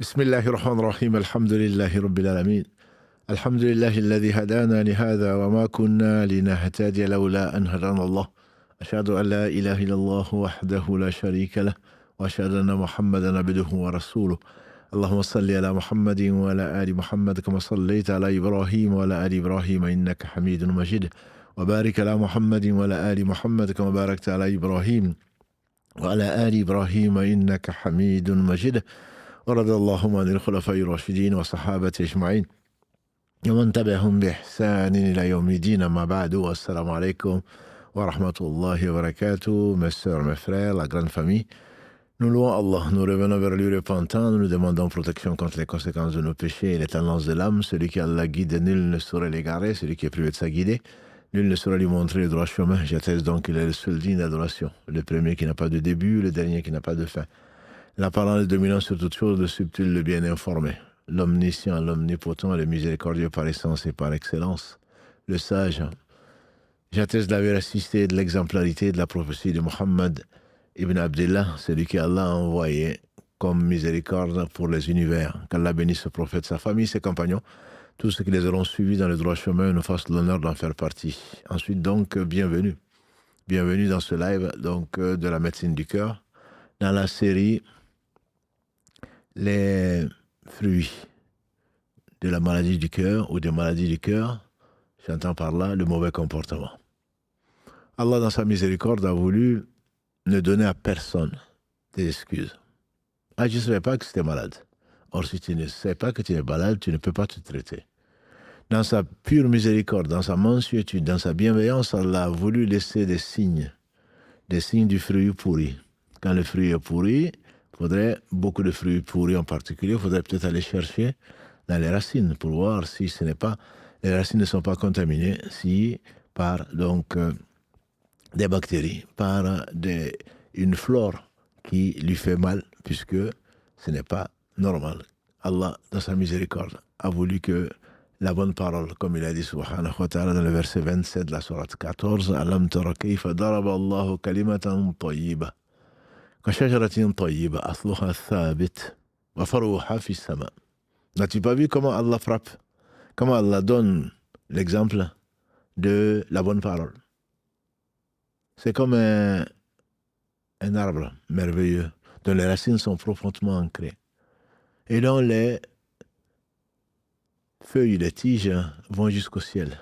بسم الله الرحمن الرحيم الحمد لله رب العالمين الحمد لله الذي هدانا لهذا وما كنا لنهتدي لولا أن هدانا الله أشهد أن لا إله إلا الله وحده لا شريك له وأشهد أن محمدا عبده ورسوله اللهم صل على محمد وعلى آل محمد كما صليت على إبراهيم وعلى آل إبراهيم إنك حميد مجيد وبارك على محمد وعلى آل محمد كما باركت على إبراهيم وعلى آل إبراهيم إنك حميد مجيد ورضي اللهم عن الخلفاء الراشدين وصحابة أجمعين ومن تبعهم بإحسان إلى يوم الدين أما بعد والسلام عليكم ورحمة الله وبركاته. Mes sœurs, mes frères, la grande famille, nous louons Allah, nous revenons vers lui repentant, nous nous demandons protection contre les conséquences de nos péchés et les tendances de l'âme. Celui qui Allah guide, nul ne saurait l'égarer, celui qui est privé de sa guidée, nul ne saurait lui montrer le droit chemin. J'atteste donc qu'il est le seul digne d'adoration, le premier qui n'a pas de début, le dernier qui n'a pas de fin. La parole dominant sur toute chose, le subtil, le bien informé, l'omniscient, l'omnipotent, le miséricordieux par essence et par excellence, le sage. J'atteste de la véracité, de l'exemplarité de la prophétie de Muhammad ibn Abdullah, celui qu'Allah a envoyé comme miséricorde pour les univers. Qu'Allah bénisse ce prophète, sa famille, ses compagnons, tous ceux qui les auront suivis dans le droit chemin, nous fassent l'honneur d'en faire partie. Ensuite donc, bienvenue. Bienvenue dans ce live donc, de la médecine du cœur, dans la série les fruits de la maladie du cœur ou des maladies du cœur, j'entends par là le mauvais comportement. Allah, dans sa miséricorde, a voulu ne donner à personne des excuses. Ah, je ne savais pas que c'était malade. Or, si tu ne sais pas que tu es malade, tu ne peux pas te traiter. Dans sa pure miséricorde, dans sa mansuétude, dans sa bienveillance, Allah a voulu laisser des signes du fruit pourri. Quand le fruit est pourri, il faudrait beaucoup de fruits pourris en particulier, il faudrait peut-être aller chercher dans les racines pour voir si ce n'est pas, les racines ne sont pas contaminées, si par donc des bactéries, par une flore qui lui fait mal, puisque ce n'est pas normal. Allah, dans sa miséricorde, a voulu que la bonne parole, comme il a dit subhanahu wa ta'ala dans le verset 27 de la sourate 14, Alam tara kayfa daraba Allahu kalimatan tayyiba. N'as-tu pas vu comment Allah frappe, comment Allah donne l'exemple de la bonne parole? C'est comme un arbre merveilleux dont les racines sont profondément ancrées et dont les feuilles, les tiges vont jusqu'au ciel.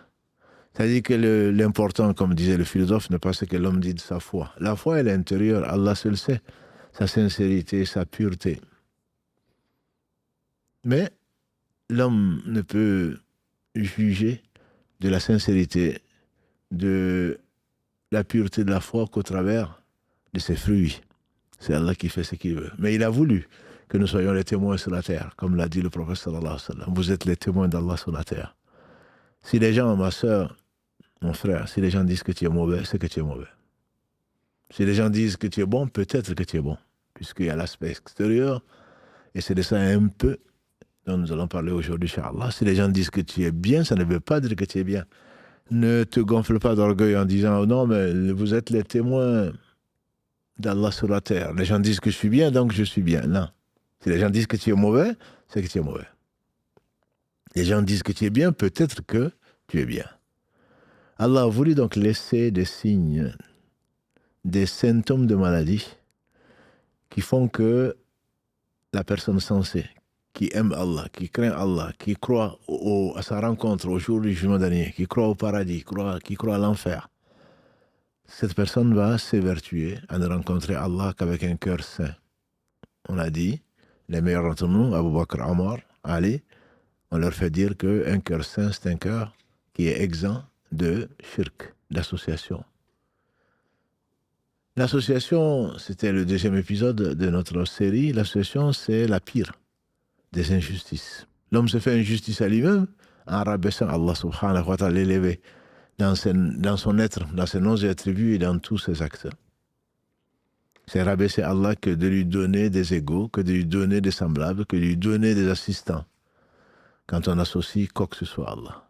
C'est-à-dire que l'important, comme disait le philosophe, n'est pas ce que l'homme dit de sa foi. La foi est l'intérieur, Allah seul sait, sa sincérité, sa pureté. Mais l'homme ne peut juger de la sincérité, de la pureté de la foi qu'au travers de ses fruits. C'est Allah qui fait ce qu'il veut. Mais il a voulu que nous soyons les témoins sur la terre, comme l'a dit le prophète sallallahu alayhi wa sallam. Vous êtes les témoins d'Allah sur la terre. Si les gens, ma soeur, mon frère, si les gens disent que tu es mauvais, c'est que tu es mauvais. Si les gens disent que tu es bon, peut-être que tu es bon, puisqu'il y a l'aspect extérieur, et c'est de ça un peu dont nous allons parler aujourd'hui, Inch'Allah. Si les gens disent que tu es bien, ça ne veut pas dire que tu es bien. Ne te gonfle pas d'orgueil en disant « Non, mais vous êtes les témoins d'Allah sur la terre. Les gens disent que je suis bien, donc je suis bien. » Non. Si les gens disent que tu es mauvais, c'est que tu es mauvais. Les gens disent que tu es bien, peut-être que tu es bien. Allah a voulu donc laisser des signes, des symptômes de maladie qui font que la personne sensée, qui aime Allah, qui craint Allah, qui croit à sa rencontre au jour du jugement dernier, qui croit au paradis, qui croit à l'enfer, cette personne va s'évertuer à ne rencontrer Allah qu'avec un cœur saint. On a dit, les meilleurs d'entre nous, Abu Bakr, Omar, Ali, on leur fait dire qu'un cœur saint, c'est un cœur qui est exempt de shirk, d'association. L'association, c'était le deuxième épisode de notre série. L'association, c'est la pire des injustices. L'homme se fait injustice à lui-même en rabaissant Allah subhanahu wa ta'ala, l'élevé dans son être, dans ses noms et attributs et dans tous ses actes. C'est rabaisser Allah que de lui donner des égaux, que de lui donner des semblables, que de lui donner des assistants. Quand on associe quoi que ce soit à Allah.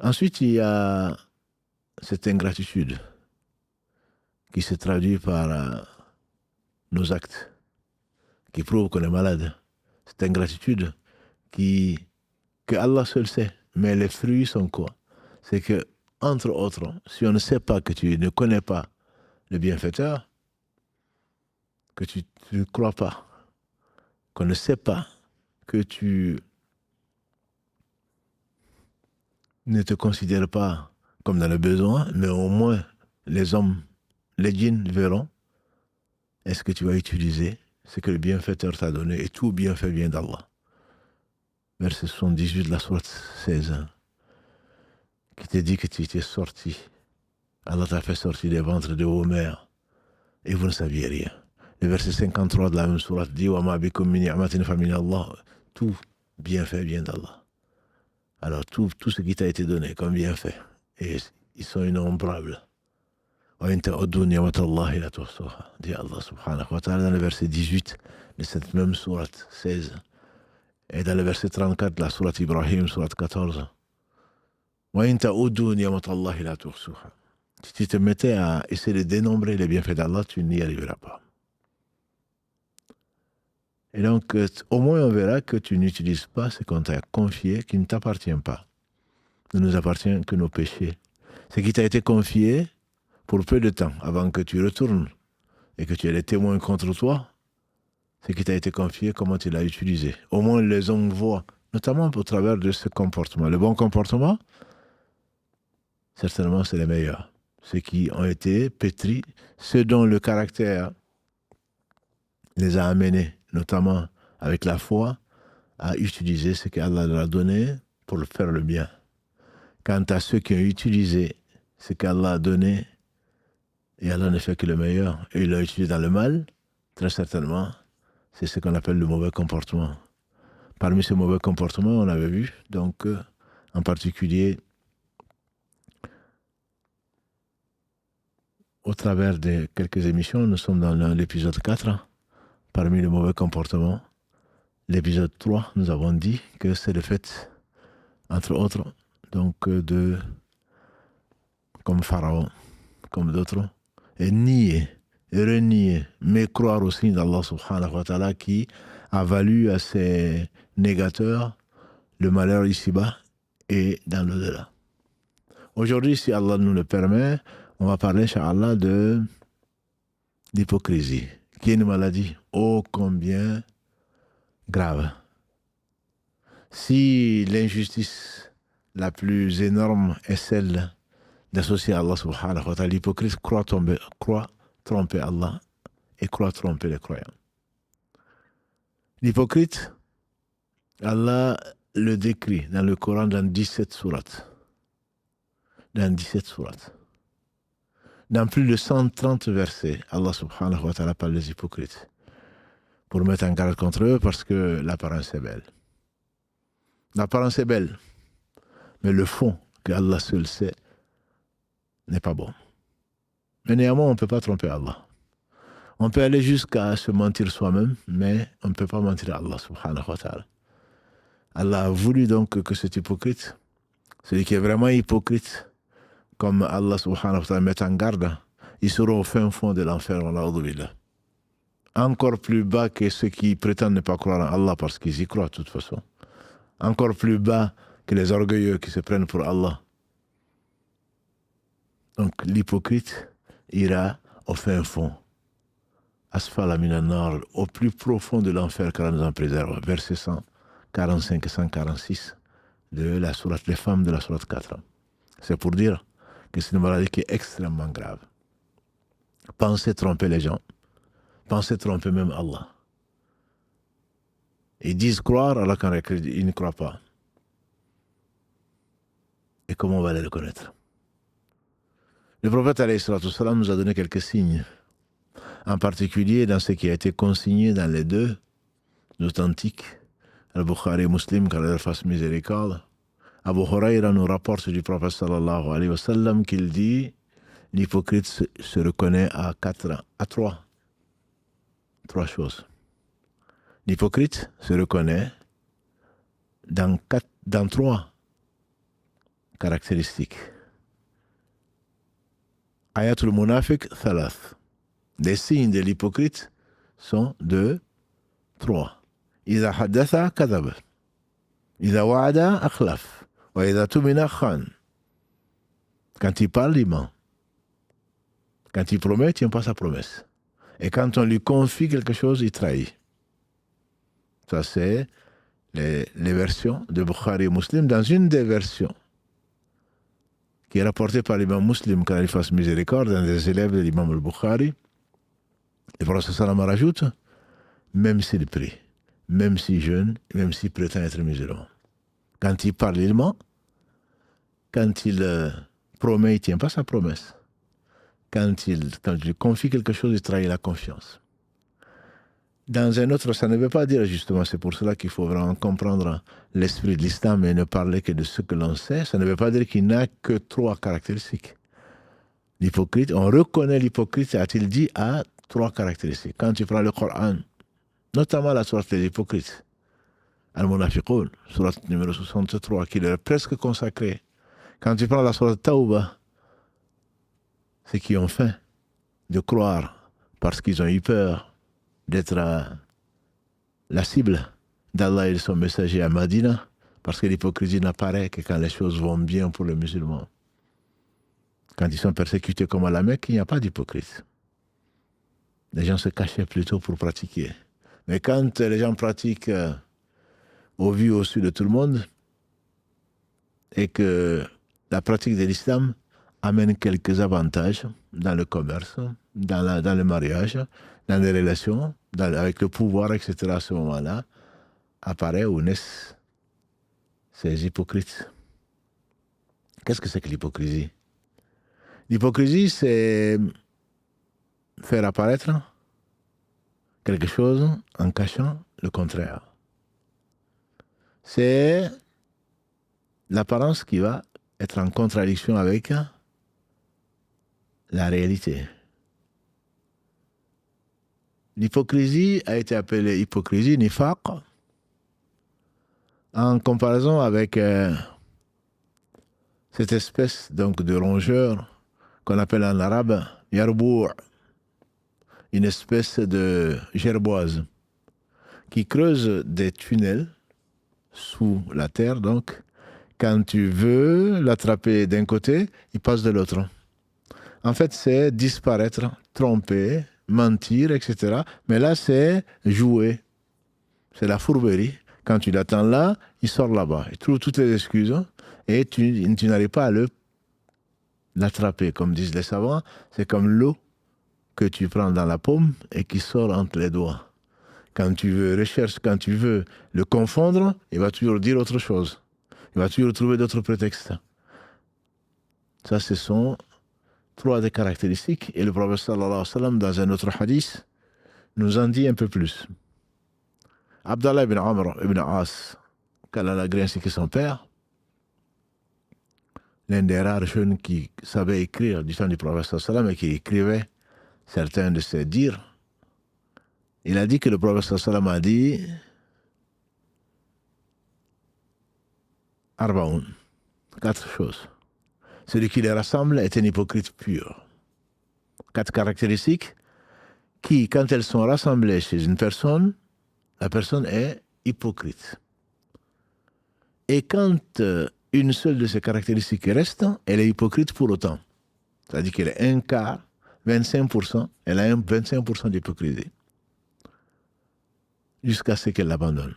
Ensuite, il y a cette ingratitude qui se traduit par nos actes, qui prouve qu'on est malade. cette ingratitude que Allah seul sait. Mais les fruits sont quoi? C'est que, entre autres, si on ne sait pas que tu ne connais pas le bienfaiteur, que tu ne crois pas, qu'on ne sait pas, que tu ne te considères pas comme dans le besoin, mais au moins les hommes, les djinns verront, est-ce que tu vas utiliser ce que le bienfaiteur t'a donné, et tout bienfait vient d'Allah. Verset 78 de la sourate 16, qui te dit que tu étais sorti. Allah t'a fait sortir des ventres de vos mères, et vous ne saviez rien. Le verset 53 de la même sourate dit wa ma bikum min ni'matin fa min Allah. Tout bienfait vient d'Allah. Alors tout ce qui t'a été donné comme bienfait, et ils sont innombrables. Wa in ta'uddu ni'matallahi la tuhsuha, dit Allah subhanahu wa ta'ala dans le verset 18 de cette même sourate 16. Et dans le verset 34 de la sourate Ibrahim, sourate 14. Wa in ta'uddu ni'matallahi la tuhsuha. Si tu te mettais à essayer de dénombrer les bienfaits d'Allah, tu n'y arriveras pas. Et donc, au moins on verra que tu n'utilises pas ce qu'on t'a confié, qui ne t'appartient pas. Ne nous appartient que nos péchés. Ce qui t'a été confié pour peu de temps, avant que tu retournes et que tu aies des témoins contre toi, ce qui t'a été confié, comment tu l'as utilisé. Au moins les hommes voient, notamment au travers de ce comportement. Le bon comportement, certainement c'est les meilleurs. Ceux qui ont été pétris, ceux dont le caractère les a amenés, notamment avec la foi, à utiliser ce qu'Allah leur a donné pour faire le bien. Quant à ceux qui ont utilisé ce qu'Allah a donné, et Allah ne fait que le meilleur, et ils l'ont utilisé dans le mal, très certainement, c'est ce qu'on appelle le mauvais comportement. Parmi ces mauvais comportements, on avait vu, donc, en particulier, au travers de quelques émissions, nous sommes dans l'épisode 4, parmi les mauvais comportements. L'épisode 3, nous avons dit que c'est le fait, entre autres, donc comme Pharaon, comme d'autres, et nier, et renier, mais croire au signe d'Allah subhanahu wa ta'ala qui a valu à ses négateurs le malheur ici-bas et dans l'au-delà. Aujourd'hui, si Allah nous le permet, on va parler, inch'Allah, de l'hypocrisie, qui est une maladie ô combien grave. Si l'injustice la plus énorme est celle d'associer Allah subhanahu wa ta'ala, l'hypocrite croit tromper Allah et croit tromper les croyants. L'hypocrite, Allah le décrit dans le Coran dans 17 sourates. Dans 17 sourates. Dans plus de 130 versets, Allah subhanahu wa ta'ala parle des hypocrites. Pour mettre en garde contre eux parce que l'apparence est belle. L'apparence est belle, mais le fond, que Allah seul sait, n'est pas bon. Mais néanmoins, on ne peut pas tromper Allah. On peut aller jusqu'à se mentir soi-même, mais on ne peut pas mentir à Allah subhanahu wa ta'ala. Allah a voulu donc que cet hypocrite, celui qui est vraiment hypocrite, comme Allah subhanahu wa ta'ala met en garde, il sera au fin fond de l'enfer, encore plus bas que ceux qui prétendent ne pas croire en Allah parce qu'ils y croient de toute façon. Encore plus bas que les orgueilleux qui se prennent pour Allah. Donc l'hypocrite ira au fin fond. Asfala minan nar, au plus profond de l'enfer, qu'Allah nous en préserve. Verset 145 et 146 de la sourate Les Femmes de la sourate 4. C'est pour dire que c'est une maladie qui est extrêmement grave. Pensez tromper les gens. Pensez tromper même Allah. Ils disent croire alors qu'en réalité ils ne croient pas. Et comment on va les reconnaître? Le prophète alayhi salatu wassalam nous a donné quelques signes, en particulier dans ce qui a été consigné dans les deux authentiques, Al-Bukhari et Muslim, qu'Allah leur fasse miséricorde. Abu Huraira nous rapporte du prophète sallallahu alayhi wa sallam qu'il dit l'hypocrite se reconnaît à trois choses. L'hypocrite se reconnaît dans trois caractéristiques. Ayatul Munafiq Thalath. Les signes de l'hypocrite sont trois. إذا حدث كذب إذا وعد أخلف وإذا تمن خان. Quand il parle, il ment. Quand il promet, il ne tient pas sa promesse. Et quand on lui confie quelque chose, il trahit. Ça, c'est les versions de Bukhari et Muslim. Dans une des versions qui est rapportée par l'imam Muslim, quand il fasse miséricorde, un des élèves de l'imam al-Bukhari, le prophète sallam rajoute, même s'il prie, même s'il jeûne, même s'il prétend être musulman. Quand il parle, il ment. Quand il promet, il ne tient pas sa promesse. Quand il confie quelque chose, il trahit la confiance. Dans un autre, ça ne veut pas dire justement, c'est pour cela qu'il faut vraiment comprendre l'esprit de l'islam et ne parler que de ce que l'on sait. Ça ne veut pas dire qu'il n'a que 3 caractéristiques. L'hypocrite, on reconnaît l'hypocrite, a-t-il dit, à 3 caractéristiques. Quand tu prends le Coran, notamment la sourate des hypocrites, Al-Munafiqun, sourate numéro 63, qui est presque consacrée. Quand tu prends la sourate Tawbah, ceux qui ont faim de croire parce qu'ils ont eu peur d'être la cible d'Allah et de son messager à Madina, parce que l'hypocrisie n'apparaît que quand les choses vont bien pour les musulmans. Quand ils sont persécutés comme à la Mecque, il n'y a pas d'hypocrite. Les gens se cachaient plutôt pour pratiquer. Mais quand les gens pratiquent au vu au su de tout le monde, et que la pratique de l'islam amène quelques avantages dans le commerce, dans le mariage, dans les relations, avec le pouvoir, etc., à ce moment-là, apparaît ou naissent ces hypocrites. Qu'est-ce que c'est que l'hypocrisie? L'hypocrisie, c'est faire apparaître quelque chose en cachant le contraire. C'est l'apparence qui va être en contradiction avec la réalité. L'hypocrisie a été appelée hypocrisie, nifaq, en comparaison avec cette espèce donc de rongeur qu'on appelle en arabe yarbou', une espèce de gerboise qui creuse des tunnels sous la terre. Donc, quand tu veux l'attraper d'un côté, il passe de l'autre. En fait, c'est disparaître, tromper, mentir, etc. Mais là, c'est jouer. C'est la fourberie. Quand tu l'attends là, il sort là-bas. Il trouve toutes les excuses et tu n'arrives pas à l'attraper. Comme disent les savants, c'est comme l'eau que tu prends dans la paume et qui sort entre les doigts. Quand tu veux le confondre, il va toujours dire autre chose. Il va toujours trouver d'autres prétextes. Ça, ce sont 3 des caractéristiques. Et le prophète sallallahu alayhi wa sallam, dans un autre hadith, nous en dit un peu plus. Abdallah ibn Amr ibn As, qu'Allah l'a ainsi que son père, l'un des rares jeunes qui savait écrire du temps du prophète sallallahu alayhi wa sallam et qui écrivait certains de ses dires, il a dit que le prophète sallallahu alayhi wa sallam a dit Arbaoun, 4 choses. Celui qui les rassemble est un hypocrite pur. 4 caractéristiques qui, quand elles sont rassemblées chez une personne, la personne est hypocrite. Et quand une seule de ces caractéristiques reste, elle est hypocrite pour autant. C'est-à-dire qu'elle est un quart, 25%, elle a 25% d'hypocrisie. Jusqu'à ce qu'elle l'abandonne.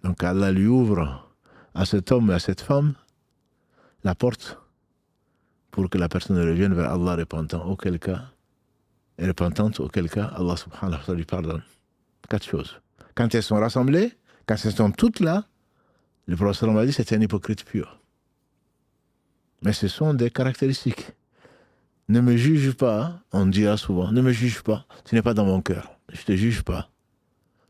Donc Allah lui ouvre à cet homme et à cette femme la porte pour que la personne revienne vers Allah repentante, auquel cas Allah subhanahu wa ta'ala lui pardonne. 4 choses. Quand elles sont rassemblées, quand elles sont toutes là, le prophète m'a dit c'est un hypocrite pur. Mais ce sont des caractéristiques. Ne me juge pas, on dira souvent, ne me juge pas, tu n'es pas dans mon cœur, je ne te juge pas.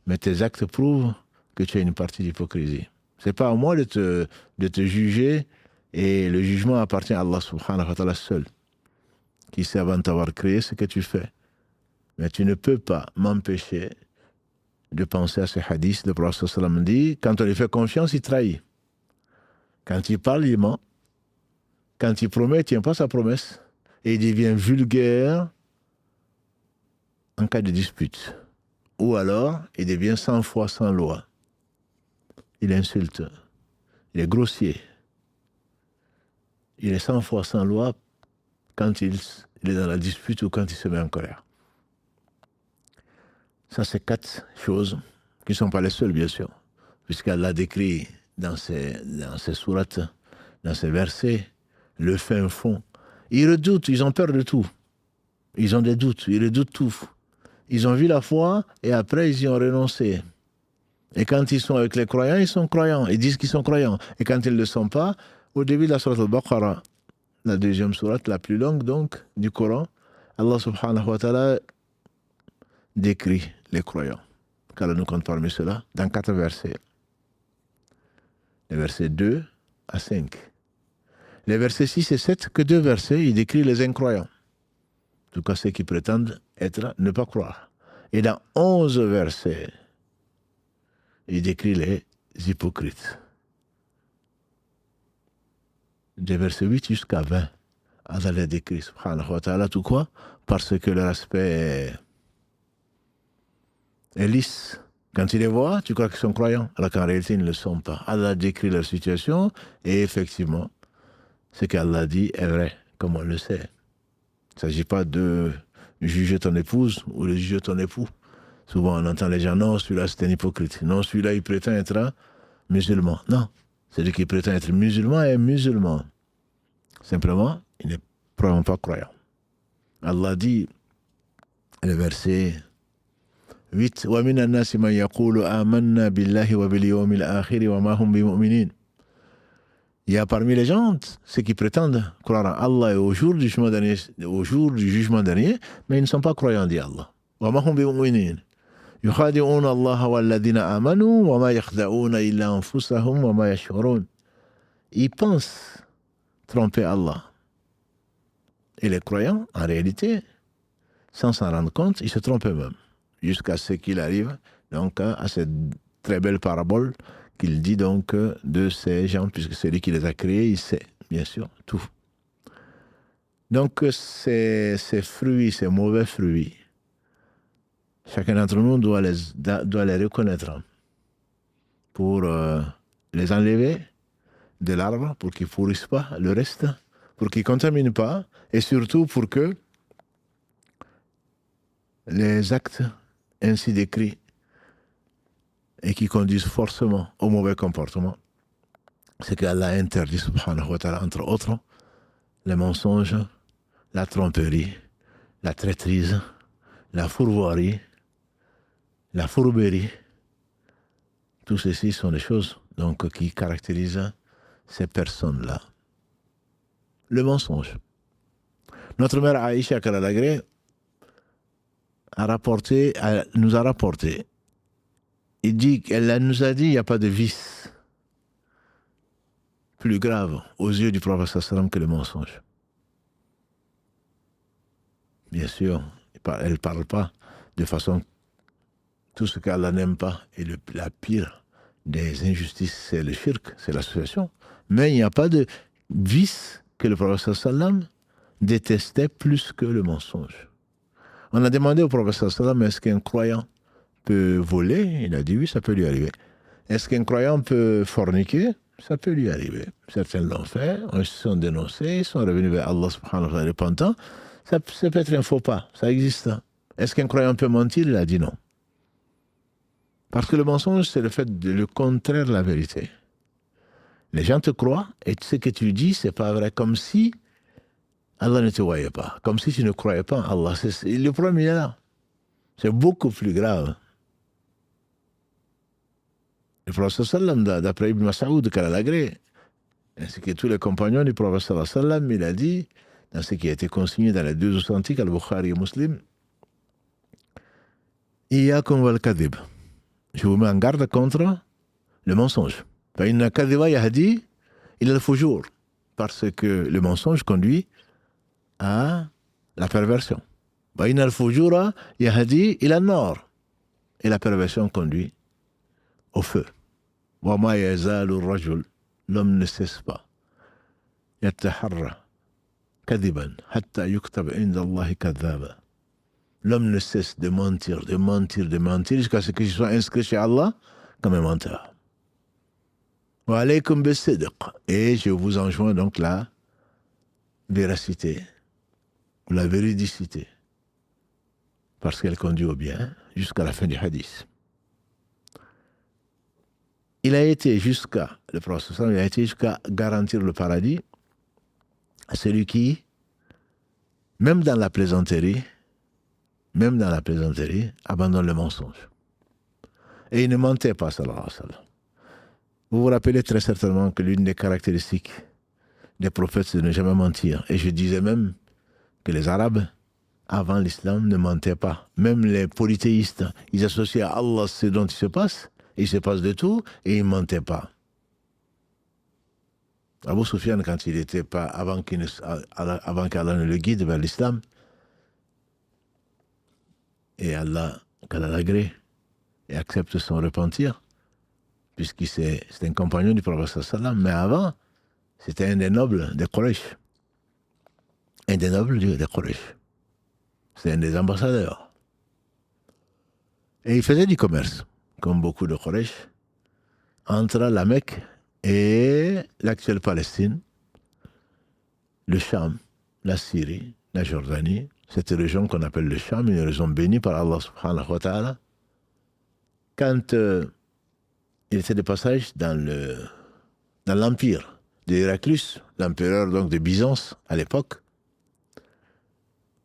Mais tes actes prouvent que tu as une partie d'hypocrisie. Ce n'est pas à moi de te juger, et le jugement appartient à Allah subhanahu wa ta'ala seul, qui sait avant de t'avoir créé ce que tu fais. Mais tu ne peux pas m'empêcher de penser à ce hadith. Le prophète sallam dit, quand on lui fait confiance, il trahit. Quand il parle, il ment. Quand il promet, il ne tient pas sa promesse. Et il devient vulgaire en cas de dispute. Ou alors, il devient 100 fois sans loi. Il insulte, il est grossier. Il est 100 fois sans loi quand il est dans la dispute ou quand il se met en colère. Ça, c'est 4 choses qui ne sont pas les seules, bien sûr, puisqu'Allah décrit dans ses sourates, dans ses versets, le fin fond. Ils redoutent, ils ont peur de tout. Ils ont des doutes, ils redoutent tout. Ils ont vu la foi et après ils y ont renoncé. Et quand ils sont avec les croyants, ils sont croyants. Ils disent qu'ils sont croyants. Et quand ils ne le sont pas, au début de la sourate al-Baqarah, la deuxième sourate, la plus longue donc du Coran, Allah subhanahu wa ta'ala décrit les croyants. Qu'Allah nous compte parmi ceux-là dans 4 versets. Les versets 2 à 5. Les versets 6 et 7, que 2 versets, il décrit les incroyants. En tout cas, ceux qui prétendent ne pas croire. Et dans 11 versets, il décrit les hypocrites. Des versets 8 jusqu'à 20, Allah les décrit, subhanahu wa ta'ala, tout quoi? Parce que leur aspect est lisse. Quand tu les vois, tu crois qu'ils sont croyants, alors qu'en réalité, ils ne le sont pas. Allah décrit leur situation, et effectivement, ce qu'Allah dit est vrai, comme on le sait. Il ne s'agit pas de juger ton épouse ou de juger ton époux. Souvent, on entend les gens, non, celui-là, c'est un hypocrite. Non, celui-là, il prétend être musulman. Non, celui qui prétend être musulman est musulman. Simplement, il n'est probablement pas croyant. Allah dit, le verset 8, وَمِنَ النَّاسِ مَنْ يَقُولُ آمَنَّا بِاللَّهِ وَبِالْيَوْمِ الْآخِرِ وَمَا هُمْ بِمُؤْمِنِينَ. Il y a parmi les gens ceux qui prétendent croire en Allah et au jour du jugement dernier, mais ils ne sont pas croyants, dit Allah. وَمَا هُمْ بِمُؤْمِنِينَ يُخَادِعُونَ اللَّهَ وَالَّذِينَ آمَنُوا وَمَا يَخْدَعُونَ إِلَّا أَنفُسَهُمْ وَمَا يَشْعُرُونَ. Ils pensent tromper Allah. Et les croyants, en réalité, sans s'en rendre compte, ils se trompent eux-mêmes. Jusqu'à ce qu'il arrive donc à cette très belle parabole qu'il dit donc de ces gens, puisque c'est lui qui les a créés, il sait, bien sûr, tout. Donc ces fruits, ces mauvais fruits, chacun d'entre nous doit les reconnaître pour les enlever de l'arbre, pour qu'ils ne pourrissent pas le reste, pour qu'ils ne contaminent pas, et surtout pour que les actes ainsi décrits et qui conduisent forcément au mauvais comportement, c'est qu'Allah interdit, subhanahu wa ta'ala, entre autres, les mensonges, la tromperie, la traîtrise, la fourvoirie, la fourberie. Tout ceci sont des choses donc, qui caractérisent ces personnes-là. Le mensonge. Notre mère Aïcha, qu'Allah l'agrée, nous a rapporté. Elle nous a dit qu'il n'y a pas de vice plus grave aux yeux du prophète sallam que le mensonge. Bien sûr, elle ne parle pas de façon... Tout ce qu'Allah n'aime pas et la pire des injustices, c'est le shirk, c'est l'association. Mais il n'y a pas de vice que le prophète sallam détestait plus que le mensonge. On a demandé au prophète sallam, est-ce qu'un croyant peut voler? Il a dit oui, ça peut lui arriver. Est-ce qu'un croyant peut forniquer? Ça peut lui arriver. Certains l'ont fait, ils se sont dénoncés, ils sont revenus vers Allah subhanahu wa ta'ala repentants. Ça peut être un faux pas, ça existe. Est-ce qu'un croyant peut mentir? Il a dit non. Parce que le mensonge, c'est le fait de le contraire de la vérité. Les gens te croient et ce que tu dis, c'est pas vrai, comme si Allah ne te voyait pas, comme si tu ne croyais pas en Allah. Le problème, il est là. C'est beaucoup plus grave. Le prophète sallam, d'après Ibn Mas'ud, qu'Allah l'agrée, ainsi que tous les compagnons du prophète sallam, il a dit, dans ce qui a été consigné dans les 2 authentiques, Al-Bukhari et Muslim, Iyyakum wal kadhib. Je vous mets en garde contre le mensonge. Parce que le mensonge conduit à la perversion. Et la perversion conduit au feu. L'homme ne cesse pas. l'homme ne cesse de mentir, jusqu'à ce qu'il soit inscrit chez Allah comme un menteur. Wa alaykum bis-sidq. Et je vous enjoins donc la véracité, ou la véridicité, parce qu'elle conduit au bien, jusqu'à la fin du hadith. Il a été jusqu'à, le prophète, il a été jusqu'à garantir le paradis à celui qui, même dans la plaisanterie, abandonne le mensonge. Et il ne mentait pas, sallallahu alayhi wa sallam. Vous vous rappelez très certainement que l'une des caractéristiques des prophètes, c'est de ne jamais mentir. Et je disais même que les Arabes, avant l'islam, ne mentaient pas. Même les polythéistes, ils associaient à Allah ce dont il se passe de tout, et ils ne mentaient pas. Abu Sufyan, quand il n'était pas, avant qu'Allah ne le guide vers l'islam, et Allah, qu'Allah l'agrée et accepte son repentir, puisqu'il c'est un compagnon du prophète sallam, mais avant, c'était un des nobles des Quraysh. Un des nobles des Quraysh. C'est un des ambassadeurs. Et il faisait du commerce, comme beaucoup de Quraysh, entre la Mecque et l'actuelle Palestine, le Cham, la Syrie, la Jordanie, cette région qu'on appelle le Cham, une région bénie par Allah subhanahu wa ta'ala. Quand il était de passage dans l'empire d'Héraclius, l'empereur donc de Byzance à l'époque,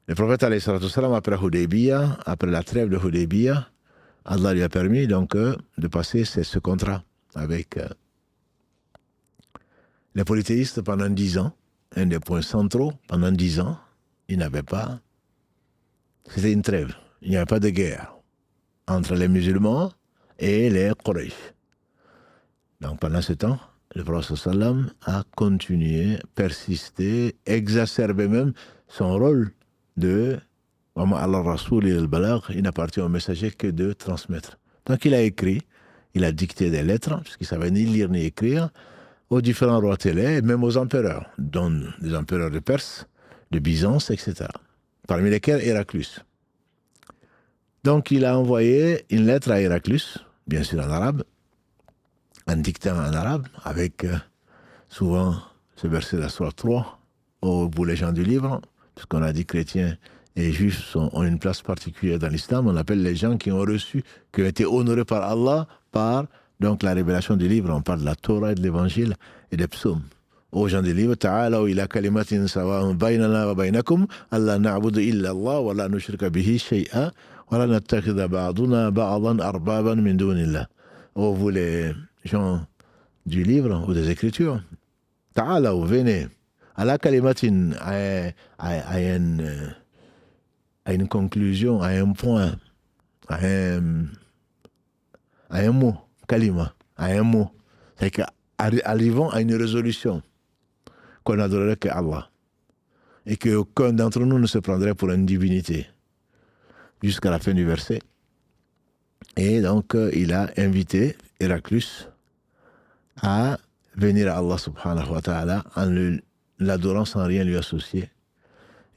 le prophète alayhi salatu wassalam, après la trêve de Hudaybiyah, Allah lui a permis donc de passer ce contrat avec les polythéistes pendant 10 ans. Un des points centraux, pendant 10 ans, il n'avait pas... C'était une trêve. Il n'y avait pas de guerre entre les musulmans et les Quraysh. Donc pendant ce temps, le prophète sallam a continué, persisté, exacerbé même son rôle de Allah Rasoul et al-Balagh. Il n'appartient au messager que de transmettre. Donc il a écrit, il a dicté des lettres, puisqu'il ne savait ni lire ni écrire, aux différents rois télés, même aux empereurs, dont les empereurs de Perse, de Byzance, etc. Parmi lesquels Héraclius. Donc il a envoyé une lettre à Héraclius, bien sûr en arabe, en dictant en arabe, avec souvent ce verset de la sourate 3, pour les gens du livre, puisqu'on a dit chrétiens et juifs ont une place particulière dans l'islam, on appelle les gens qui ont reçu, qui ont été honorés par Allah, par donc la révélation du livre. On parle de la Torah et de l'évangile et des psaumes. Aux gens du livre, ta'alaw ila kalimatin sawa'un baynana wa baynakum, alla na'budu illa Allah wa la nushrika bihi shay'a wa la nattakhidha ba'duna ba'dan arbaban min dunillah. Oh, vous les gens du livre ou des écritures, ta'alaw, venez, ala kalimatin, à une conclusion, à un point, à un mot, kalima, à un mot. C'est qu'arrivons à une résolution qu'on n'adorerait que Allah et qu'aucun d'entre nous ne se prendrait pour une divinité jusqu'à la fin du verset. Et donc il a invité Héraclius à venir à Allah subhanahu wa ta'ala en l'adorant sans rien lui associer.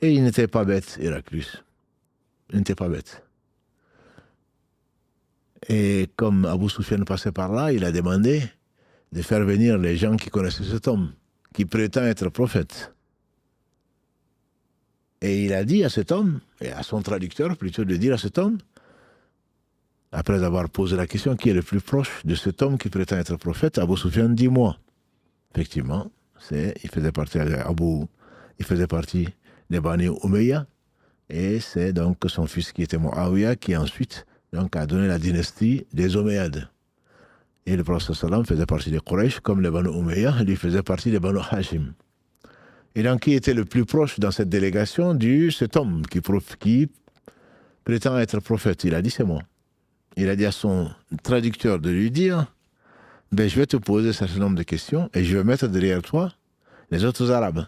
Et il n'était pas bête, Héraclius. Il n'était pas bête. Et comme Abu Sufyan passait par là, il a demandé de faire venir les gens qui connaissaient cet homme, qui prétend être prophète. Et il a dit à cet homme, et à son traducteur plutôt, de dire à cet homme, après avoir posé la question, qui est le plus proche de cet homme qui prétend être prophète, Abu Sufyan dit moi. Effectivement, il faisait partie des Bani Umayya, et c'est donc son fils qui était Muawiyah qui ensuite donc, a donné la dynastie des Omeyyades. Et le prophète sallam faisait partie des Quraysh, comme les Banu Umayya, lui faisait partie des Banu Hashim. Et donc, qui était le plus proche dans cette délégation cet homme qui prétend être prophète? Il a dit, c'est moi. Il a dit à son traducteur de lui dire, ben, je vais te poser un certain nombre de questions et je vais mettre derrière toi les autres Arabes.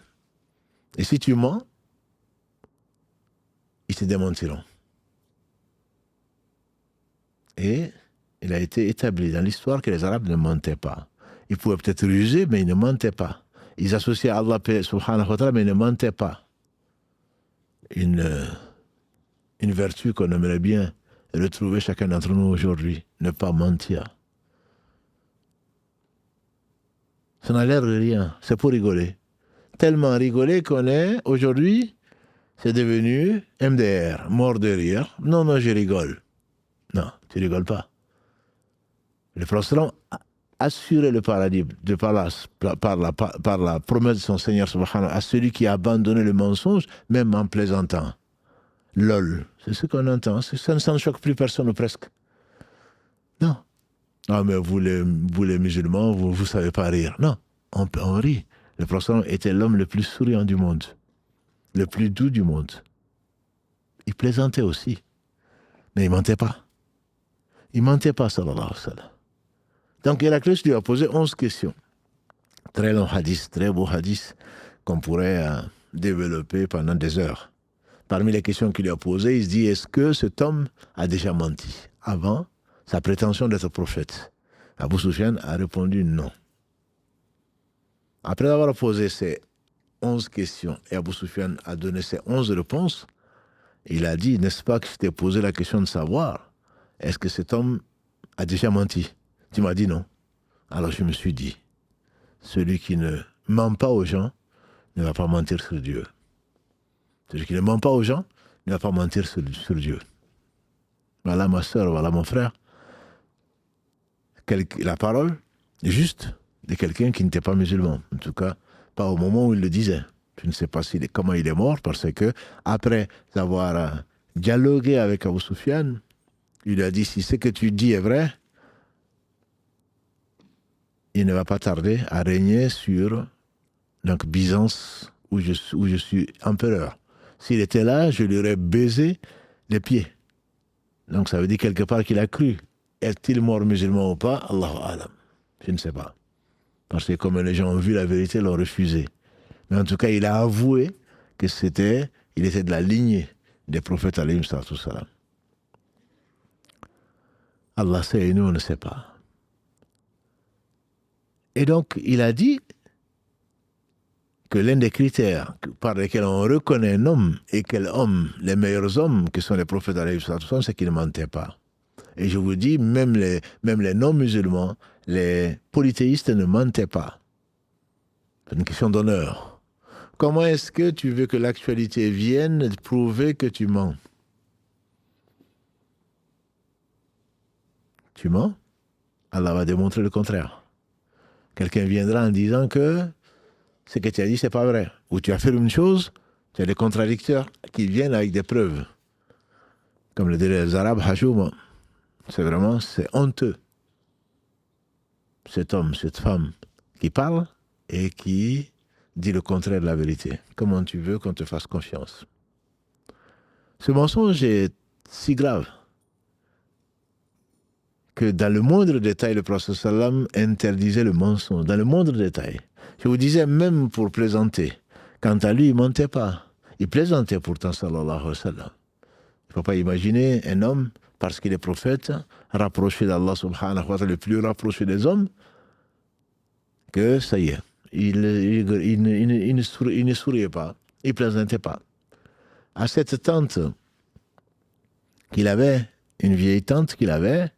Et si tu mens, ils te démentiront. Et il a été établi dans l'histoire que les Arabes ne mentaient pas. Ils pouvaient peut-être ruser, mais ils ne mentaient pas. Ils associaient Allah subhanahu wa ta'ala, mais ils ne mentaient pas. Une une vertu qu'on aimerait bien retrouver chacun d'entre nous aujourd'hui, ne pas mentir. Ça n'a l'air de rien, c'est pour rigoler. Tellement rigoler qu'on est, aujourd'hui, c'est devenu MDR, mort de rire. Non, non, je rigole. Non, tu rigoles pas. Le prophète a assuré le paradis par la promesse de son Seigneur subhanahu à celui qui a abandonné le mensonge, même en plaisantant. Lol, c'est ce qu'on entend. Ça ne choque plus personne ou presque. Non. Ah, mais vous les musulmans, vous ne savez pas rire. Non, on rit. Le prophète était l'homme le plus souriant du monde, le plus doux du monde. Il plaisantait aussi, mais il ne mentait pas. Il ne mentait pas, sallallahu alayhi wa sallam. Donc Héraclès lui a posé 11 questions. Très long hadith, très beau hadith, qu'on pourrait développer pendant des heures. Parmi les questions qu'il lui a posées, il se dit, est-ce que cet homme a déjà menti avant sa prétention d'être prophète? Abu Sufyan a répondu non. Après avoir posé ces 11 questions et Abu Sufyan a donné ces 11 réponses, il a dit, n'est-ce pas que je t'ai posé la question de savoir, est-ce que cet homme a déjà menti? Tu m'as dit non. Alors je me suis dit, celui qui ne ment pas aux gens ne va pas mentir sur Dieu. Celui qui ne ment pas aux gens ne va pas mentir sur Dieu. Voilà ma soeur, voilà mon frère. La parole juste de quelqu'un qui n'était pas musulman. En tout cas, pas au moment où il le disait. Je ne sais pas comment il est mort, parce que après avoir dialogué avec Abu Sufyan, il lui a dit, si ce que tu dis est vrai, il ne va pas tarder à régner sur donc, Byzance, où je suis empereur. S'il était là, je lui aurais baisé les pieds. Donc ça veut dire quelque part qu'il a cru. Est-il mort musulman ou pas? Allahu alam. Je ne sais pas. Parce que comme les gens ont vu la vérité, l'ont refusé. Mais en tout cas, il a avoué que il était de la lignée des prophètes alayhim salatu salam. Allah sait et nous, on ne sait pas. Et donc, il a dit que l'un des critères par lesquels on reconnaît un homme, et quel homme, les meilleurs hommes qui sont les prophètes alayhim salatu salam, c'est qu'ils ne mentaient pas. Et je vous dis, même les non-musulmans, les polythéistes ne mentaient pas. C'est une question d'honneur. Comment est-ce que tu veux que l'actualité vienne prouver que tu mens? Tu mens? Allah va démontrer le contraire. Quelqu'un viendra en disant que ce que tu as dit, c'est pas vrai. Ou tu as fait une chose, tu as des contradicteurs qui viennent avec des preuves. Comme le diraient les Arabes, Hachouma. C'est honteux. Cet homme, cette femme qui parle et qui dit le contraire de la vérité. Comment tu veux qu'on te fasse confiance? Ce mensonge est si grave que dans le moindre détail, le prophète sallam interdisait le mensonge. Dans le moindre détail. Je vous disais, même pour plaisanter. Quant à lui, il ne mentait pas. Il plaisantait pourtant, sallallahu alayhi wa sallam. Il ne faut pas imaginer un homme, parce qu'il est prophète, rapproché d'Allah subhanahu wa ta'ala, le plus rapproché des hommes, que ça y est, il ne souriait pas, il ne plaisantait pas. À cette tante qu'il avait, une vieille tante qu'il avait,